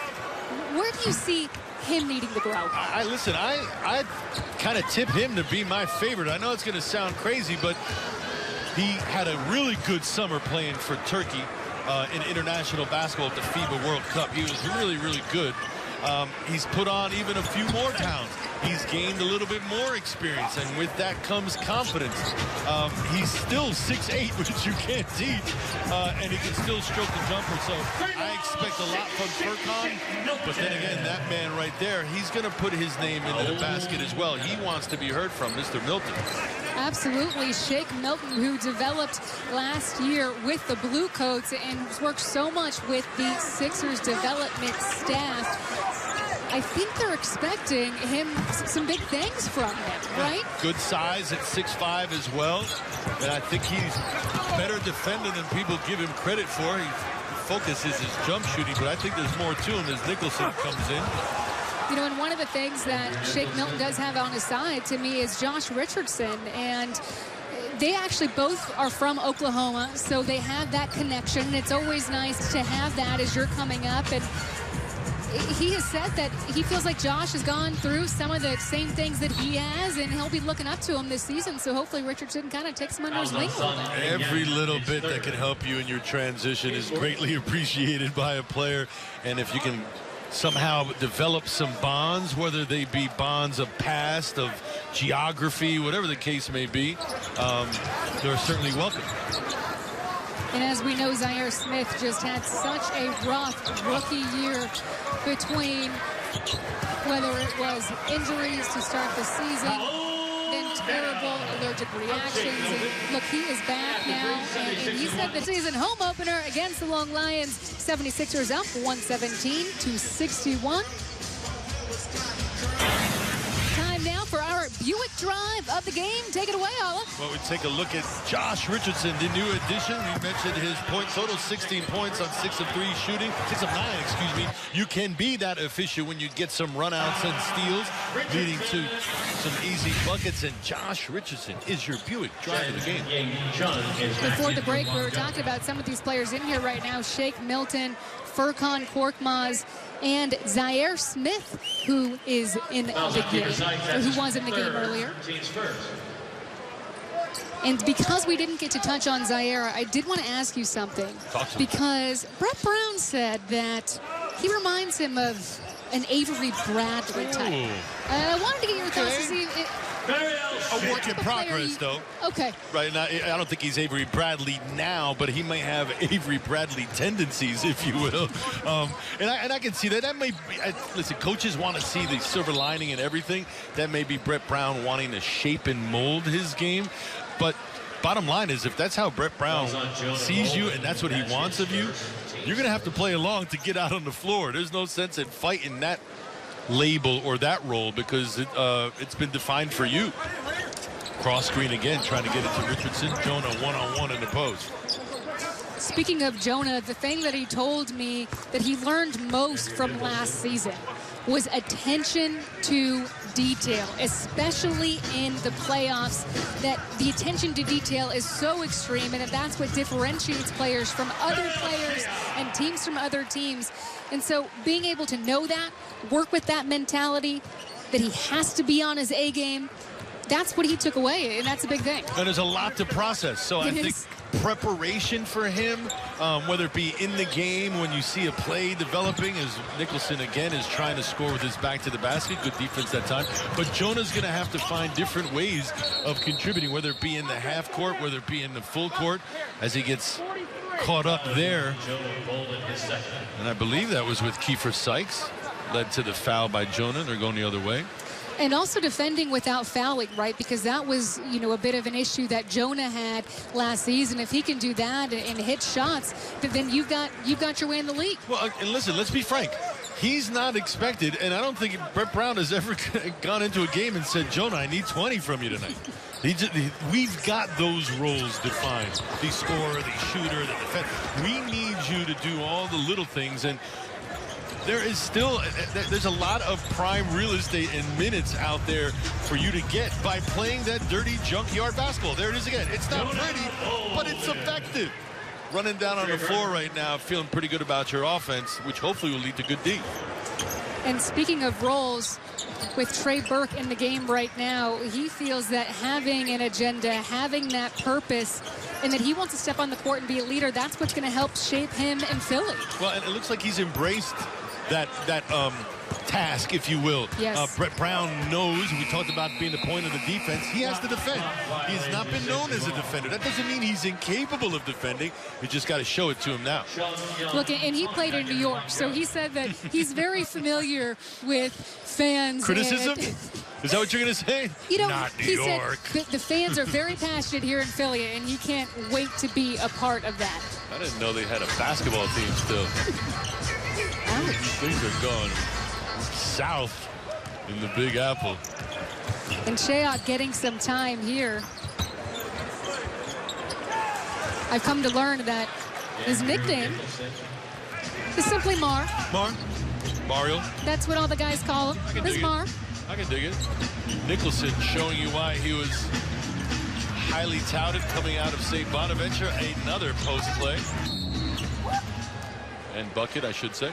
where do you see him needing to grow? I kind of tip him to be my favorite. I know it's going to sound crazy, but he had a really good summer playing for Turkey in international basketball at the FIBA World Cup. He was really, really good. He's put on even a few more pounds. He's gained a little bit more experience, and with that comes confidence. He's still 6'8", which you can't teach, and he can still stroke the jumper. So I expect a lot from Furkan, but then again, that man right there, he's going to put his name into the basket as well. He wants to be heard from, Mr. Milton. Absolutely. Shake Milton, who developed last year with the Blue Coats and worked so much with the Sixers development staff. I think they're expecting him some big things from him, right? Good size at 6'5" as well. And I think he's better defender than people give him credit for. He focuses his jump shooting, but I think there's more to him as Nicholson comes in. You know, and one of the things that Shake Milton does have on his side, to me, is Josh Richardson. And they actually both are from Oklahoma, so they have that connection. And it's always nice to have that as you're coming up. And he has said that he feels like Josh has gone through some of the same things that he has, and he'll be looking up to him this season. So hopefully Richardson kind of takes him under his wing a little bit. Every little bit that can help you in your transition is greatly appreciated by a player. And if you can somehow develop some bonds, whether they be bonds of past, of geography, whatever the case may be, they're certainly welcome. And as we know, Zaire Smith just had such a rough rookie year between whether it was injuries to start the season, then terrible allergic reactions. And look, he is back now, and he said the season home opener against the Long Lions. 76ers up 117-61. Time now for our Buick Drive of the game. Take it away, Ola. Well, we take a look at Josh Richardson, the new addition. We mentioned his point total, 16 points on 6 of 3 shooting, 6 of 9, excuse me. You can be that efficient when you get some runouts and steals, leading to some easy buckets. And Josh Richardson is your Buick Drive of the game. Before the break, we were talking about some of these players in here right now. Shake Milton, Furkan Korkmaz, and Zaire Smith, who is in the game, or who was in the game earlier. And because we didn't get to touch on Zaire, I did want to ask you something. Because Brett Brown said that He reminds him of an Avery Bradley type. And I wanted to get your thoughts to see a work in progress, though. Okay. Right now, I don't think he's Avery Bradley now, but he may have Avery Bradley tendencies, if you will. And I can see that. That may be, listen, coaches want to see the silver lining and everything. That may be Brett Brown wanting to shape and mold his game. But bottom line is, if that's how Brett Brown sees you and that's what he wants of you, you're going to have to play along to get out on the floor. There's no sense in fighting that label or that role because it's been defined for you. Cross screen again, trying to get it to Richardson. Jonah one-on-one in the post. Speaking of Jonah, the thing that he told me that he learned most from last season was attention to detail, especially in the playoffs, that the attention to detail is so extreme, and that's what differentiates players from other players and teams from other teams. And so being able to know that, work with that mentality, that he has to be on his A game, that's what he took away, and that's a big thing. And there's a lot to process. So I think preparation for him, whether it be in the game when you see a play developing, as Nicholson again is trying to score with his back to the basket. Good defense that time. But Jonah's going to have to find different ways of contributing, whether it be in the half court, whether it be in the full court, as he gets caught up there. And I believe that was with Kiefer Sykes. Led to the foul by Jonah. They're going the other way. And also defending without fouling, right? Because that was, you know, a bit of an issue that Jonah had last season. If he can do that and hit shots, then you've got your way in the league. Well, and listen, let's be frank. He's not expected, and I don't think Brett Brown has ever gone into a game and said, Jonah, I need 20 from you tonight. We've got those roles defined. The scorer, the shooter, the defender. We need you to do all the little things, and there's a lot of prime real estate and minutes out there for you to get by playing that dirty junkyard basketball. There it is again. It's not pretty, but it's effective. Running down on the floor right now, feeling pretty good about your offense, which hopefully will lead to good D. And speaking of roles, with Trey Burke in the game right now, he feels that having an agenda, having that purpose, and that he wants to step on the court and be a leader, that's what's going to help shape him in Philly. Well, and it looks like he's embraced that task, if you will. Yes. Brett Brown knows, we talked about being the point of the defense, he has to defend. He has not been known as a defender. That doesn't mean he's incapable of defending. You just got to show it to him now. Look, and he played in New York, so he said that he's very familiar with fans. Criticism? Is that what you're going to say? You know, not New York. Said the fans are very passionate here in Philly, and he can't wait to be a part of that. I didn't know they had a basketball team still. Things are going south in the Big Apple. And Shayok getting some time here. I've come to learn that his nickname is simply Mar. Mario. That's what all the guys call him. It's Mar. I can dig it. Nicholson showing you why he was highly touted coming out of St. Bonaventure. Another post play. And bucket, I should say.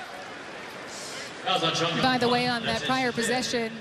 By the way, on that prior possession,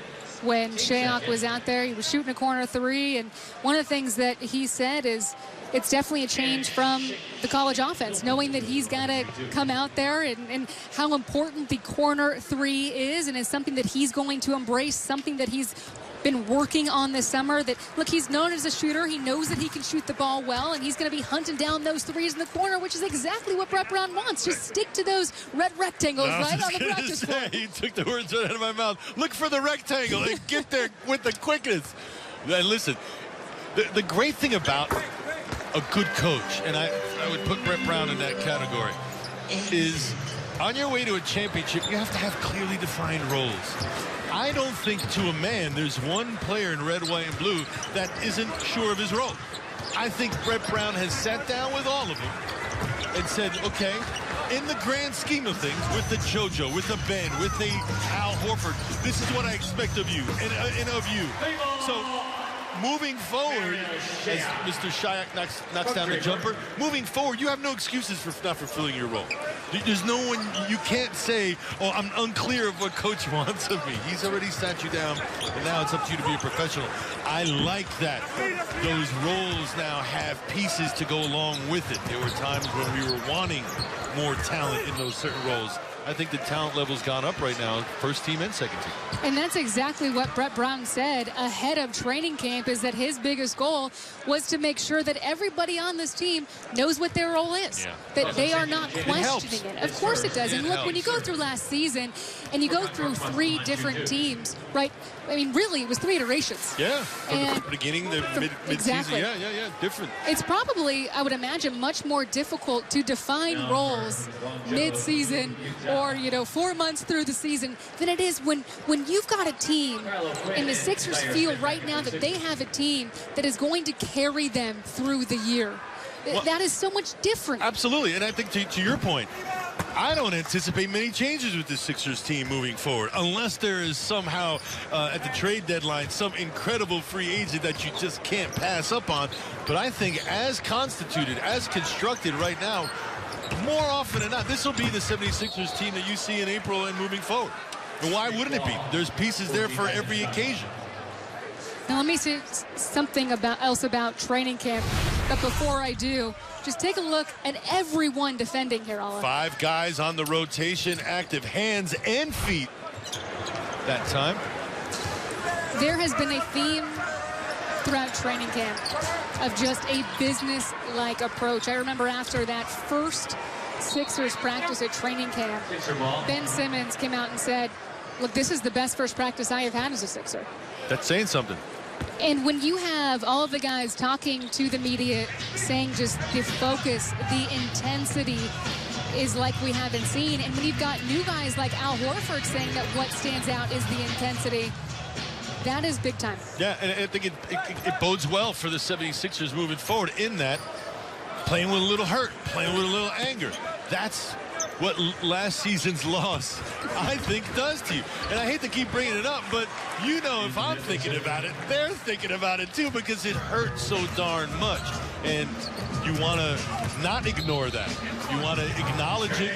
when Shayok was out there, he was shooting a corner three, and one of the things that he said is it's definitely a change from the college offense, knowing that he's got to come out there and how important the corner three is, and it's something that he's going to embrace, something that he's been working on this summer. That, look, he's known as a shooter. He knows that he can shoot the ball well, and he's going to be hunting down those threes in the corner, which is exactly what Brett Brown wants. Just stick to those red rectangles right on the practice floor. He took the words right out of my mouth. Look for the rectangle and get there with the quickness. And listen, the great thing about a good coach, and I would put Brett Brown in that category, is on your way to a championship, you have to have clearly defined roles. I don't think to a man there's one player in red, white, and blue that isn't sure of his role. I think Brett Brown has sat down with all of them and said, okay, in the grand scheme of things, with the JoJo, with the Ben, with the Al Horford, this is what I expect of you and of you. So moving forward, as Mr. Shayok knocks down the jumper, moving forward, you have no excuses for not fulfilling your role. There's no one, you can't say, oh, I'm unclear of what coach wants of me. He's already sat you down, and now it's up to you to be a professional. I like that. Those roles now have pieces to go along with it. There were times when we were wanting more talent in those certain roles. I think the talent level's gone up right now, first team and second team. And that's exactly what Brett Brown said ahead of training camp, is that his biggest goal was to make sure that everybody on this team knows what their role is, that they are not questioning it. Of course it does. And look, when you go through last season and you go through 3 different teams, right? I mean, really, it was 3 iterations. Yeah, from the beginning, the mid-season. Exactly. Yeah, different. It's probably, I would imagine, much more difficult to define roles mid-season or, 4 months through the season than it is when you've got a team, and the Sixers feel right now that they have a team that is going to carry them through the year. Well, that is so much different. Absolutely, and I think to your point, I don't anticipate many changes with this Sixers team moving forward, unless there is somehow at the trade deadline some incredible free agent that you just can't pass up on. But I think as constituted, as constructed right now, more often than not, this will be the 76ers team that you see in April and moving forward. And why wouldn't it be? There's pieces there for every occasion. Now let me say something else about training camp, but before I do, just take a look at everyone defending here, Oliver. 5 guys on the rotation, active hands and feet that time. There has been a theme throughout training camp of just a business-like approach. I remember after that first Sixers practice at training camp, Ben Simmons came out and said, look, this is the best first practice I have had as a Sixer. That's saying something. And when you have all of the guys talking to the media, saying just the focus, the intensity is like we haven't seen. And when you've got new guys like Al Horford saying that what stands out is the intensity, that is big time. Yeah, and I think it bodes well for the 76ers moving forward in that playing with a little hurt, playing with a little anger. That's what last season's loss, I think, does to you. And I hate to keep bringing it up, but if I'm thinking about it, they're thinking about it too, because it hurts so darn much. And you want to not ignore that. You want to acknowledge it,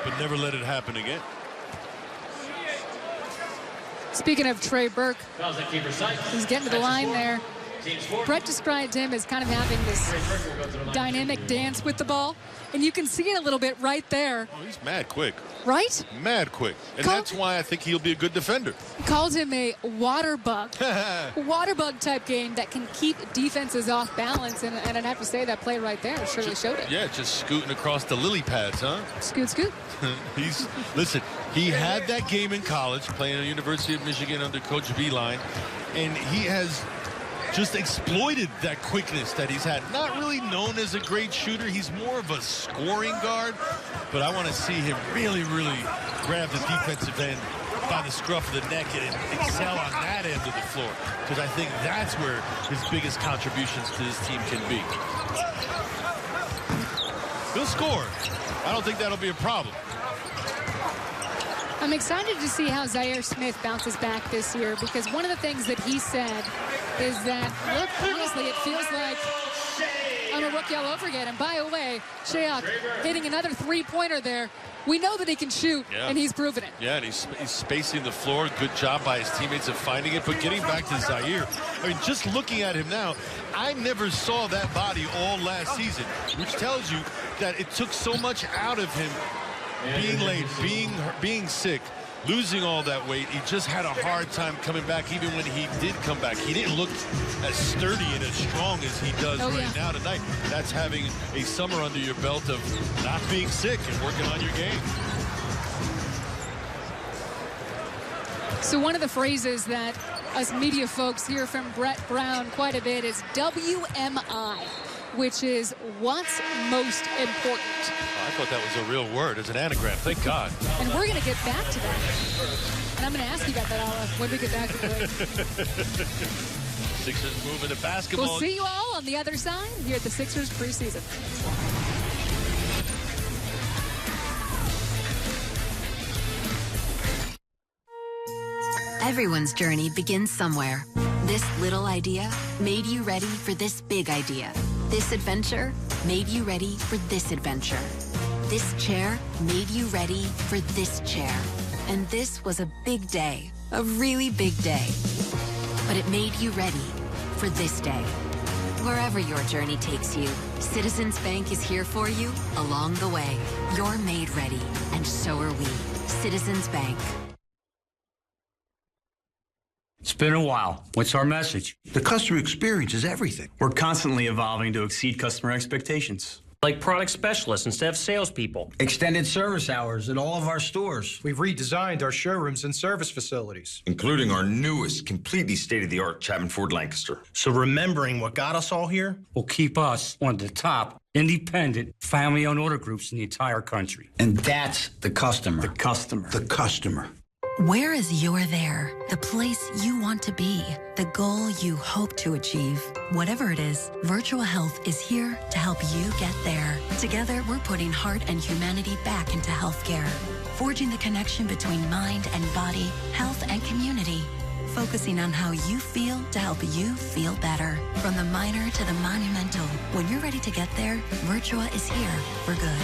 but never let it happen again. Speaking of Trey Burke, he's getting to the line there. Brett described him as kind of having this dynamic dance with the ball, and you can see it a little bit right there. Oh, he's mad quick. Right? Mad quick. And that's why I think he'll be a good defender. Called him a water bug. Water bug type game that can keep defenses off balance, and I'd have to say that play right there surely showed it. Yeah, just scooting across the lily pads, huh? Scoot, scoot. Listen, he had that game in college, playing at the University of Michigan under Coach Beeline, and he has just exploited that quickness that he's had. Not really known as a great shooter. He's more of a scoring guard, but I want to see him really, really grab the defensive end by the scruff of the neck and excel on that end of the floor, because I think that's where his biggest contributions to this team can be. He'll score. I don't think that'll be a problem. I'm excited to see how Zaire Smith bounces back this year, because one of the things that he said is that, look, honestly, it feels like I'm a rookie all over again. And by the way, Shayok hitting another three-pointer there. We know that he can shoot, and he's proven it. Yeah, and he's spacing the floor. Good job by his teammates of finding it. But getting back to Zaire, I mean, just looking at him now, I never saw that body all last season, which tells you that it took so much out of him being late, being sick, losing all that weight. He just had a hard time coming back. Even when he did come back, he didn't look as sturdy and as strong as he does now tonight. That's having a summer under your belt of not being sick and working on your game. So one of the phrases that us media folks hear from Brett Brown quite a bit is WMI, which is what's most important. I thought that was a real word. It's an anagram. Thank God. And we're going to get back to that. And I'm going to ask you about that, Olive, when we get back to the break. Sixers moving to basketball. We'll see you all on the other side here at the Sixers preseason. Everyone's journey begins somewhere. This little idea made you ready for this big idea. This adventure made you ready for this adventure. This chair made you ready for this chair. And this was a big day, a really big day. But it made you ready for this day. Wherever your journey takes you, Citizens Bank is here for you along the way. You're made ready, and so are we. Citizens Bank. It's been a while. What's our message? The customer experience is everything. We're constantly evolving to exceed customer expectations. Like product specialists instead of salespeople. Extended service hours at all of our stores. We've redesigned our showrooms and service facilities. Including our newest, completely state-of-the-art Chapman Ford Lancaster. So remembering what got us all here will keep us one of the top independent, family-owned auto groups in the entire country. And that's the customer. The customer. The customer. Where is your there? The place you want to be, the goal you hope to achieve. Whatever it is, Virtual Health is here to help you get there. Together, we're putting heart and humanity back into healthcare, forging the connection between mind and body, health and community, focusing on how you feel to help you feel better. From the minor to the monumental, when you're ready to get there, Virtua is here for good.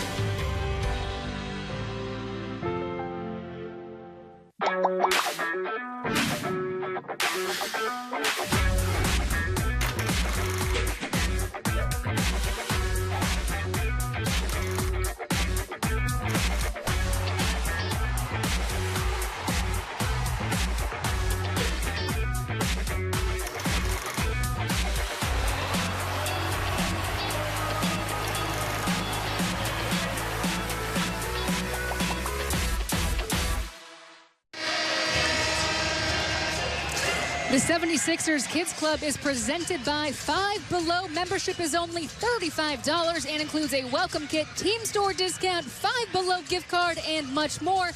The 76ers Kids Club is presented by Five Below. Membership is only $35 and includes a welcome kit, team store discount, Five Below gift card, and much more.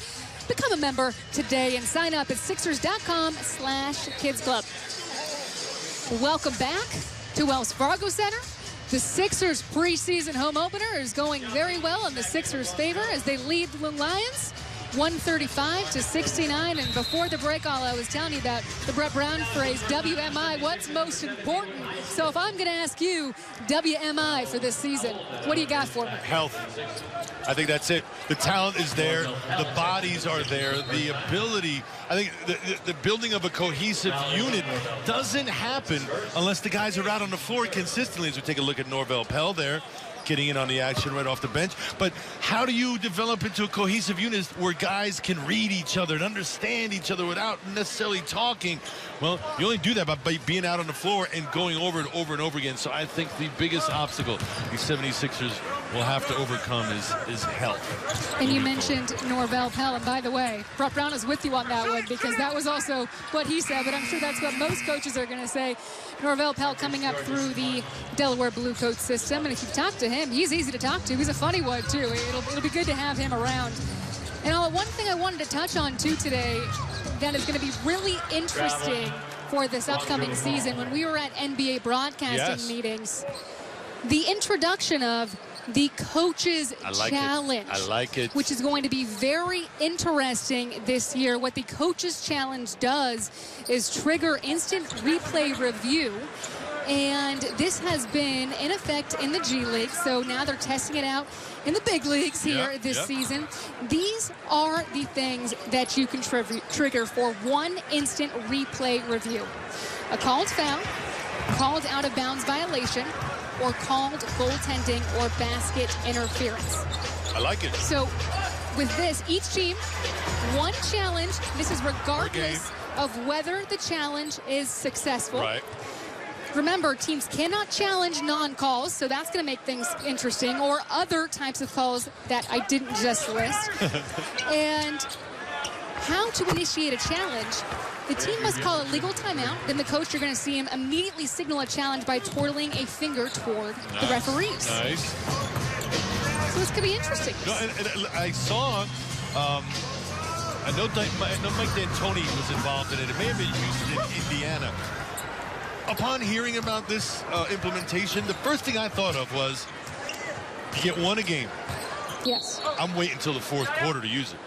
Become a member today and sign up at Sixers.com/Kids Club. Welcome back to Wells Fargo Center. The Sixers preseason home opener is going very well in the Sixers' favor as they lead the Lions 135-69. And before the break, all I was telling you about the Brett Brown phrase, WMI, what's most important? So if I'm going to ask you, WMI for this season, what do you got for me? Health. I think that's it. The talent is there. The bodies are there. The ability, I think the building of a cohesive unit doesn't happen unless the guys are out on the floor consistently. As we take a look at Norvell Pell there, getting in on the action right off the bench. But how do you develop into a cohesive unit where guys can read each other and understand each other without necessarily talking? Well, you only do that by being out on the floor and going over it over and over again. So I think the biggest obstacle the 76ers will have to overcome is health. And you mentioned Norvell Pell, and by the way, Brett Brown is with you on that one because that was also what he said, but I'm sure that's what most coaches are going to say. Norvell Pell coming up through the Delaware Blue Coat system, and if you talk to him, he's easy to talk to. He's a funny one, too. It'll be good to have him around. And one thing I wanted to touch on, too, today that is going to be really interesting for this upcoming season, when we were at NBA broadcasting meetings, the introduction of the Coaches Challenge. I like it. Which is going to be very interesting this year. What the Coaches Challenge does is trigger instant replay review. And this has been in effect in the G League, so now they're testing it out in the big leagues here this season. These are the things that you can trigger for one instant replay review. A called foul, called out of bounds violation, or called goaltending or basket interference. I like it. So with this, each team, one challenge. This is regardless of whether the challenge is successful. Right. Remember, teams cannot challenge non-calls, so that's going to make things interesting, or other types of calls that I didn't just list. And how to initiate a challenge. The team must call a legal timeout. Then the coach, you're going to see him immediately signal a challenge by twirling a finger toward the referees. Nice. So this could be interesting. No, and I saw, I know Mike D'Antoni was involved in it. It may have been used in Indiana. Upon hearing about this implementation, the first thing I thought of was, you get one a game. Yes. I'm waiting until the fourth quarter to use it.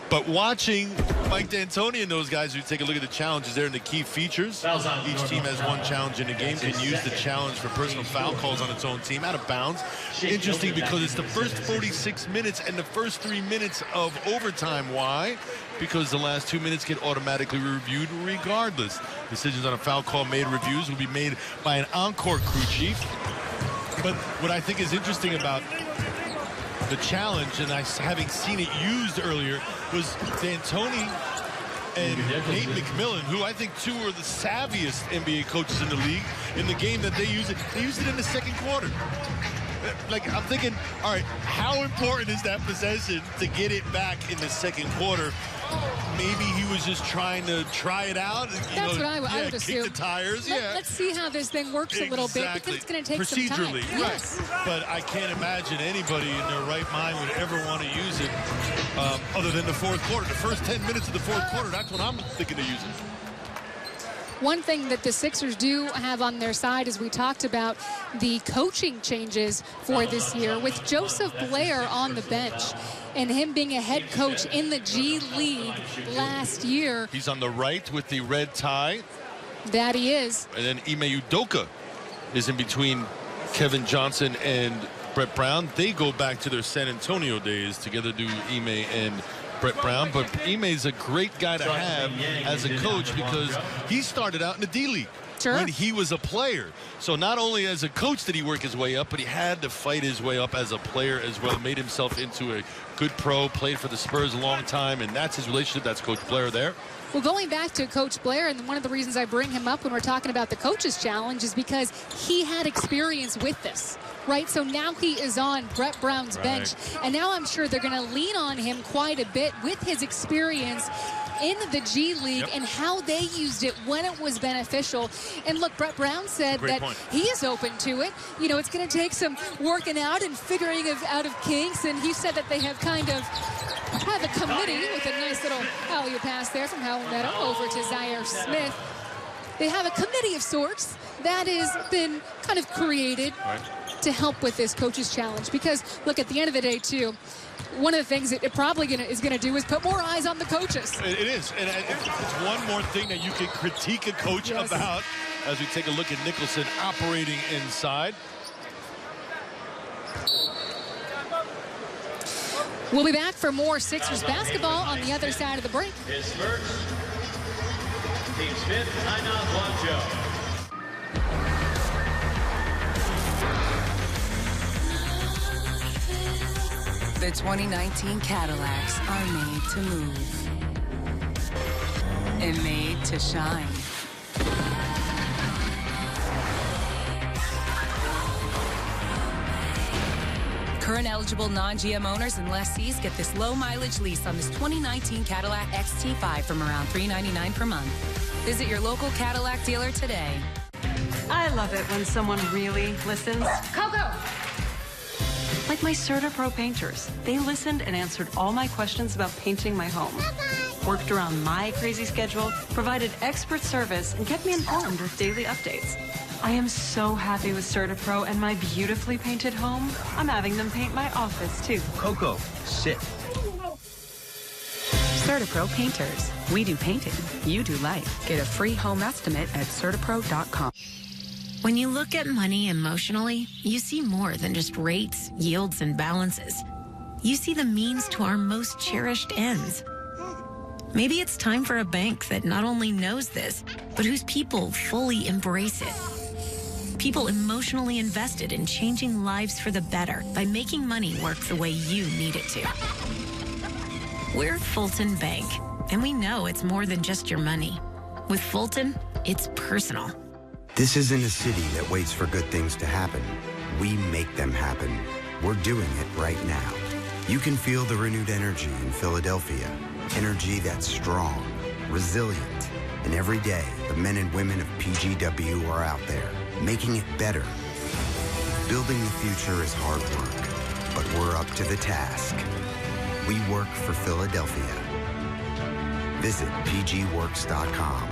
But watching Mike D'Antoni and those guys who take a look at the challenges there and the key features, each team has one challenge in a game, can use the challenge for personal foul calls on its own team out of bounds. Interesting because it's the first 46 minutes and the first 3 minutes of overtime. Why? because the last 2 minutes get automatically reviewed regardless. Decisions on a foul call made reviews will be made by an encore crew chief. But what I think is interesting about the challenge, and having seen it used earlier, was D'Antoni and Nate McMillan, who I think two are the savviest NBA coaches in the league, in the game that they used it in the second quarter. Like, I'm thinking, all right, how important is that possession to get it back in the second quarter? Maybe he was just trying to try it out. That's what I would assume. Kick the tires. Let's see how this thing works a little bit, because it's going to take some time. Procedurally, yes. Right. But I can't imagine anybody in their right mind would ever want to use it other than the fourth quarter. The first 10 minutes of the fourth quarter, that's when I'm thinking of using it. One thing that the Sixers do have on their side is we talked about the coaching changes for this year with Joseph Blair on the bench and him being a head coach in the G League last year. He's on the right with the red tie. That he is. And then Ime Udoka is in between Kevin Johnson and Brett Brown. They go back to their San Antonio days together, do Ime and Brett Brown. But Ime's a great guy to have as a coach because he started out in the D-League when he was a player. So not only as a coach did he work his way up, but he had to fight his way up as a player as well. Made himself into a good pro, played for the Spurs a long time, and that's his relationship. That's Coach Blair there. Well, going back to Coach Blair, and one of the reasons I bring him up when we're talking about the Coaches Challenge is because he had experience with this, right? So now he is on Brett Brown's bench, and now I'm sure they're going to lean on him quite a bit with his experience in the G League and how they used it when it was beneficial. And look, Brett Brown said that he is open to it. You know, it's going to take some working out and figuring out of kinks, and he said that they have kind of have a committee with a nice little alley pass there from Howell Neto over to Zaire Smith. They have a committee of sorts that has been kind of created to help with this Coaches Challenge, because look, at the end of the day too, one of the things that it probably is going to do is put more eyes on the coaches. It is, and it's one more thing that you can critique a coach about as we take a look at Nicholson operating inside. We'll be back for more Sixers basketball on the other side of the break. His first, Team Smith, Guangzhou. The 2019 Cadillacs are made to move and made to shine. Current eligible non-GM owners and lessees get this low mileage lease on this 2019 Cadillac XT5 from around $399 per month. Visit your local Cadillac dealer today. I love it when someone really listens. Coco! Like my CertaPro painters. They listened and answered all my questions about painting my home. Worked around my crazy schedule, provided expert service, and kept me informed with daily updates. I am so happy with CertaPro and my beautifully painted home. I'm having them paint my office, too. Coco, sit. CertaPro Painters. We do painting. You do life. Get a free home estimate at CertaPro.com. When you look at money emotionally, you see more than just rates, yields, and balances. You see the means to our most cherished ends. Maybe it's time for a bank that not only knows this, but whose people fully embrace it. People emotionally invested in changing lives for the better by making money work the way you need it to. We're Fulton Bank, and we know it's more than just your money. With Fulton, it's personal. This isn't a city that waits for good things to happen. We make them happen. We're doing it right now. You can feel the renewed energy in Philadelphia. Energy that's strong, resilient, and every day the men and women of PGW are out there, making it better. Building the future is hard work, but we're up to the task. We work for Philadelphia. Visit pgworks.com.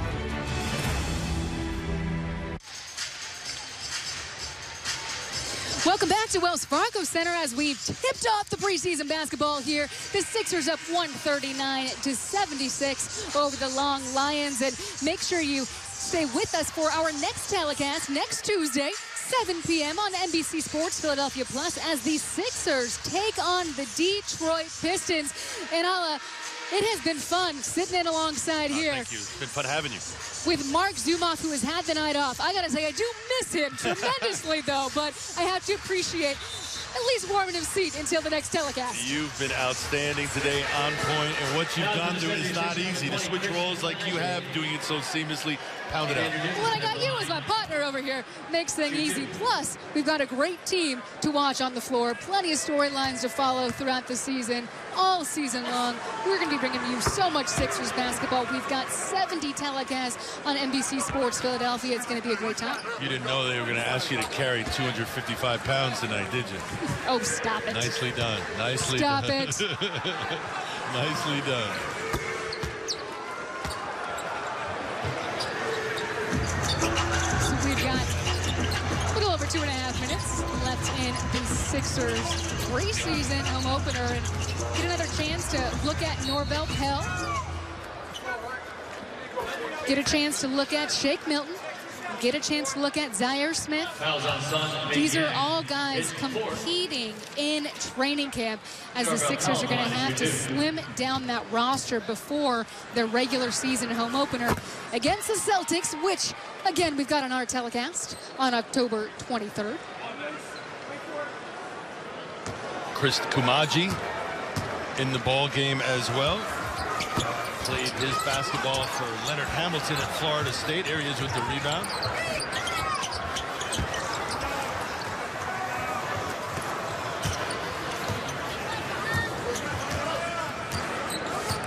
Welcome back to Wells Fargo Center as we've tipped off the preseason basketball here. The Sixers up 139-76 over the Long Lions. And make sure you stay with us for our next telecast next Tuesday, 7 p.m. on NBC Sports Philadelphia Plus as the Sixers take on the Detroit Pistons. And I'll It has been fun sitting in alongside here. Thank you. It's been fun having you. With Mark Zumoff, who has had the night off. I got to say, I do miss him tremendously, though, but I have to appreciate at least warming his seat until the next telecast. You've been outstanding today, on point, and what you've gone through is not easy. To switch roles like you have, doing it so seamlessly, pound it out. Well, I got you as my partner over here. Makes things easy. Plus, we've got a great team to watch on the floor. Plenty of storylines to follow throughout the season, all season long. We're going to be bringing you so much Sixers basketball. We've got 70 telecasts on NBC Sports Philadelphia. It's going to be a great time. You didn't know they were going to ask you to carry 255 pounds tonight, did you? Oh, stop it. Nicely done. Nicely stop done. It. Nicely done. So we've got a little over 2.5 minutes left in the Sixers preseason home opener, and get another chance to look at Norvell Pell. Get a chance to look at Shake Milton. Get a chance to look at Zaire Smith. These are all guys competing in training camp, as the Sixers are going to have to slim down that roster before their regular season home opener against the Celtics, which, again, we've got on our telecast on October 23rd. Chris Kumaji in the ball game as well. Played his basketball for Leonard Hamilton at Florida State. Areas with the rebound.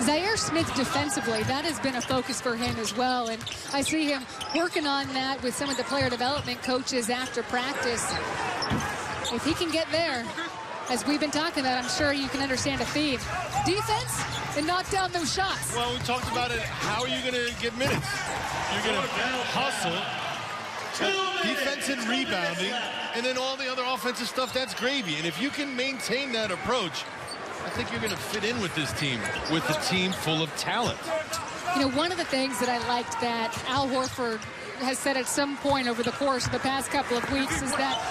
Zaire Smith defensively, that has been a focus for him as well, and I see him working on that with some of the player development coaches after practice. If he can get there, as we've been talking about, I'm sure you can understand a theme. Defense and knock down those shots. Well, we talked about it. How are you going to get minutes? You're going to hustle, defense and rebounding, and then all the other offensive stuff, that's gravy. And if you can maintain that approach, I think you're going to fit in with this team, with a team full of talent. You know, one of the things that I liked that Al Horford has said at some point over the course of the past couple of weeks is that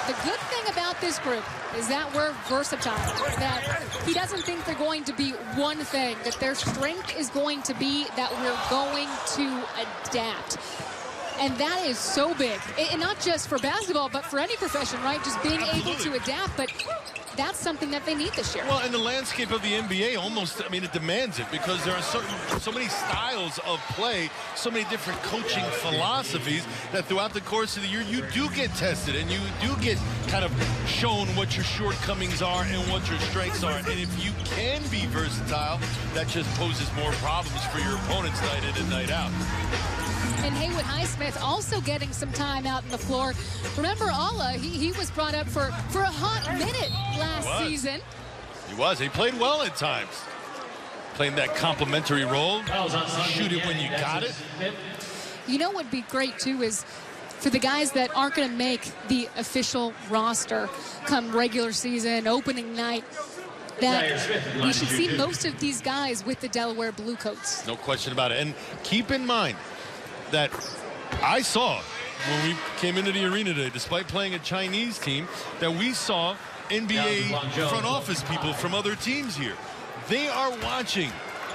the good thing about this group is that we're versatile, that he doesn't think they're going to be one thing, that their strength is going to be that we're going to adapt. And that is so big, and not just for basketball, but for any profession, right? Just being able to adapt, but that's something that they need this year. Well, in the landscape of the NBA, almost, I mean, it demands it, because there are so many styles of play, so many different coaching philosophies, that throughout the course of the year, you do get tested, and you do get kind of shown what your shortcomings are and what your strengths are. And if you can be versatile, that just poses more problems for your opponents night in and night out. And Haywood Highsmith also getting some time out on the floor. Remember Allah, he was brought up for a hot minute last season. He was. He played well at times. Playing that complimentary role. Shoot it when you got it. You know what would be great, too, is for the guys that aren't going to make the official roster come regular season, opening night, that we should see most of these guys with the Delaware Blue Coats. No question about it. And keep in mind that I saw when we came into the arena today, despite playing a Chinese team, that we saw NBA front office people from other teams here. They are watching.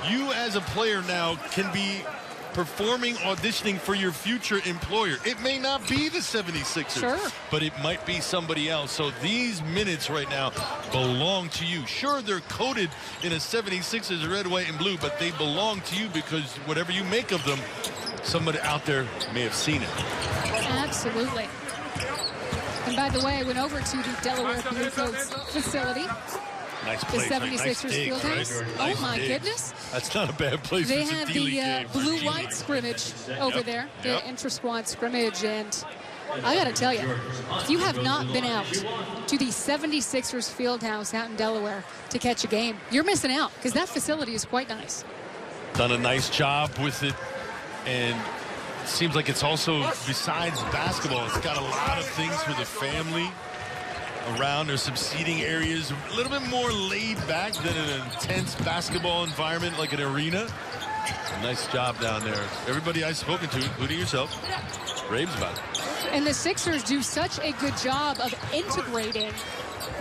You as a player now can be performing, auditioning for your future employer. It may not be the 76ers, but it might be somebody else. So these minutes right now belong to you. Sure, they're coded in a 76ers red, white, and blue, but they belong to you because whatever you make of them, somebody out there may have seen it. Absolutely. And by the way, I went over to the Delaware Blue Coats facility. Nice The place, 76ers nice digs, Fieldhouse. right? Oh Nice my digs. goodness. That's not a bad place. They for have some D-League the game for blue-white G-League. scrimmage over Yep. there, the Yep. intra-squad scrimmage, and I got to tell you, if you have not been out to the 76ers Fieldhouse out in Delaware to catch a game, you're missing out, because that facility is quite nice. Done a nice job with it, and it seems like it's also, besides basketball, it's got a lot of things for the family around. There's some seating areas, a little bit more laid back than an intense basketball environment like an arena. Nice job down there. Everybody I've spoken to, including yourself, raves about it. And the Sixers do such a good job of integrating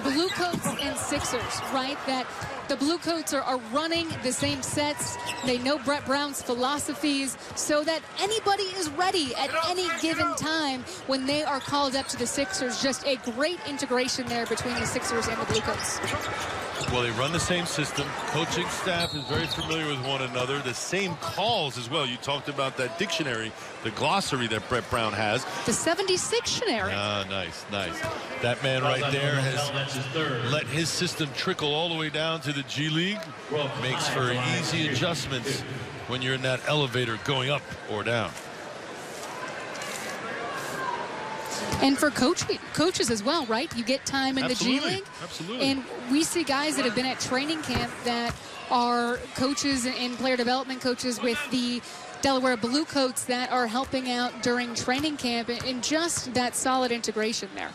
Blue Coats and Sixers, right? That The Bluecoats are running the same sets. They know Brett Brown's philosophies so that anybody is ready at any given time when they are called up to the Sixers. Just a great integration there between the Sixers and the Bluecoats. Well, they run the same system. Coaching staff is very familiar with one another. The same calls as well. You talked about that dictionary, the glossary that Brett Brown has. The 76-tionary. Ah, nice, nice. That man right there has let his system trickle all the way down to the G League. Makes for easy adjustments when you're in that elevator going up or down. And for coaches as well, right? You get time in the G League. Absolutely. And we see guys that have been at training camp that are coaches and player development coaches with the Delaware Bluecoats that are helping out during training camp, and just that solid integration there.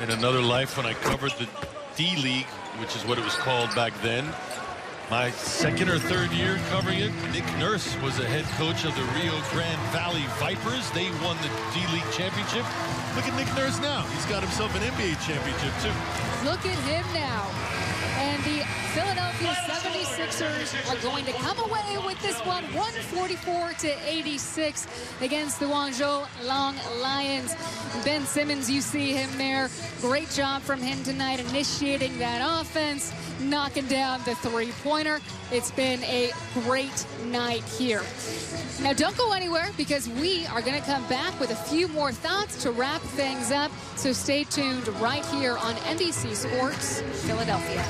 In another life, when I covered the D League, which is what it was called back then, my second or third year covering it, Nick Nurse was the head coach of the Rio Grande Valley Vipers. They won the D League championship. Look at Nick Nurse now. He's got himself an NBA championship, too. Look at him now. And the Philadelphia 76ers are going to come away with this one, 144-86 against the Guangzhou Long Lions. Ben Simmons, you see him there. Great job from him tonight, initiating that offense, knocking down the three-pointer. It's been a great night here. Now, don't go anywhere, because we are going to come back with a few more thoughts to wrap things up. So stay tuned right here on NBC Sports Philadelphia.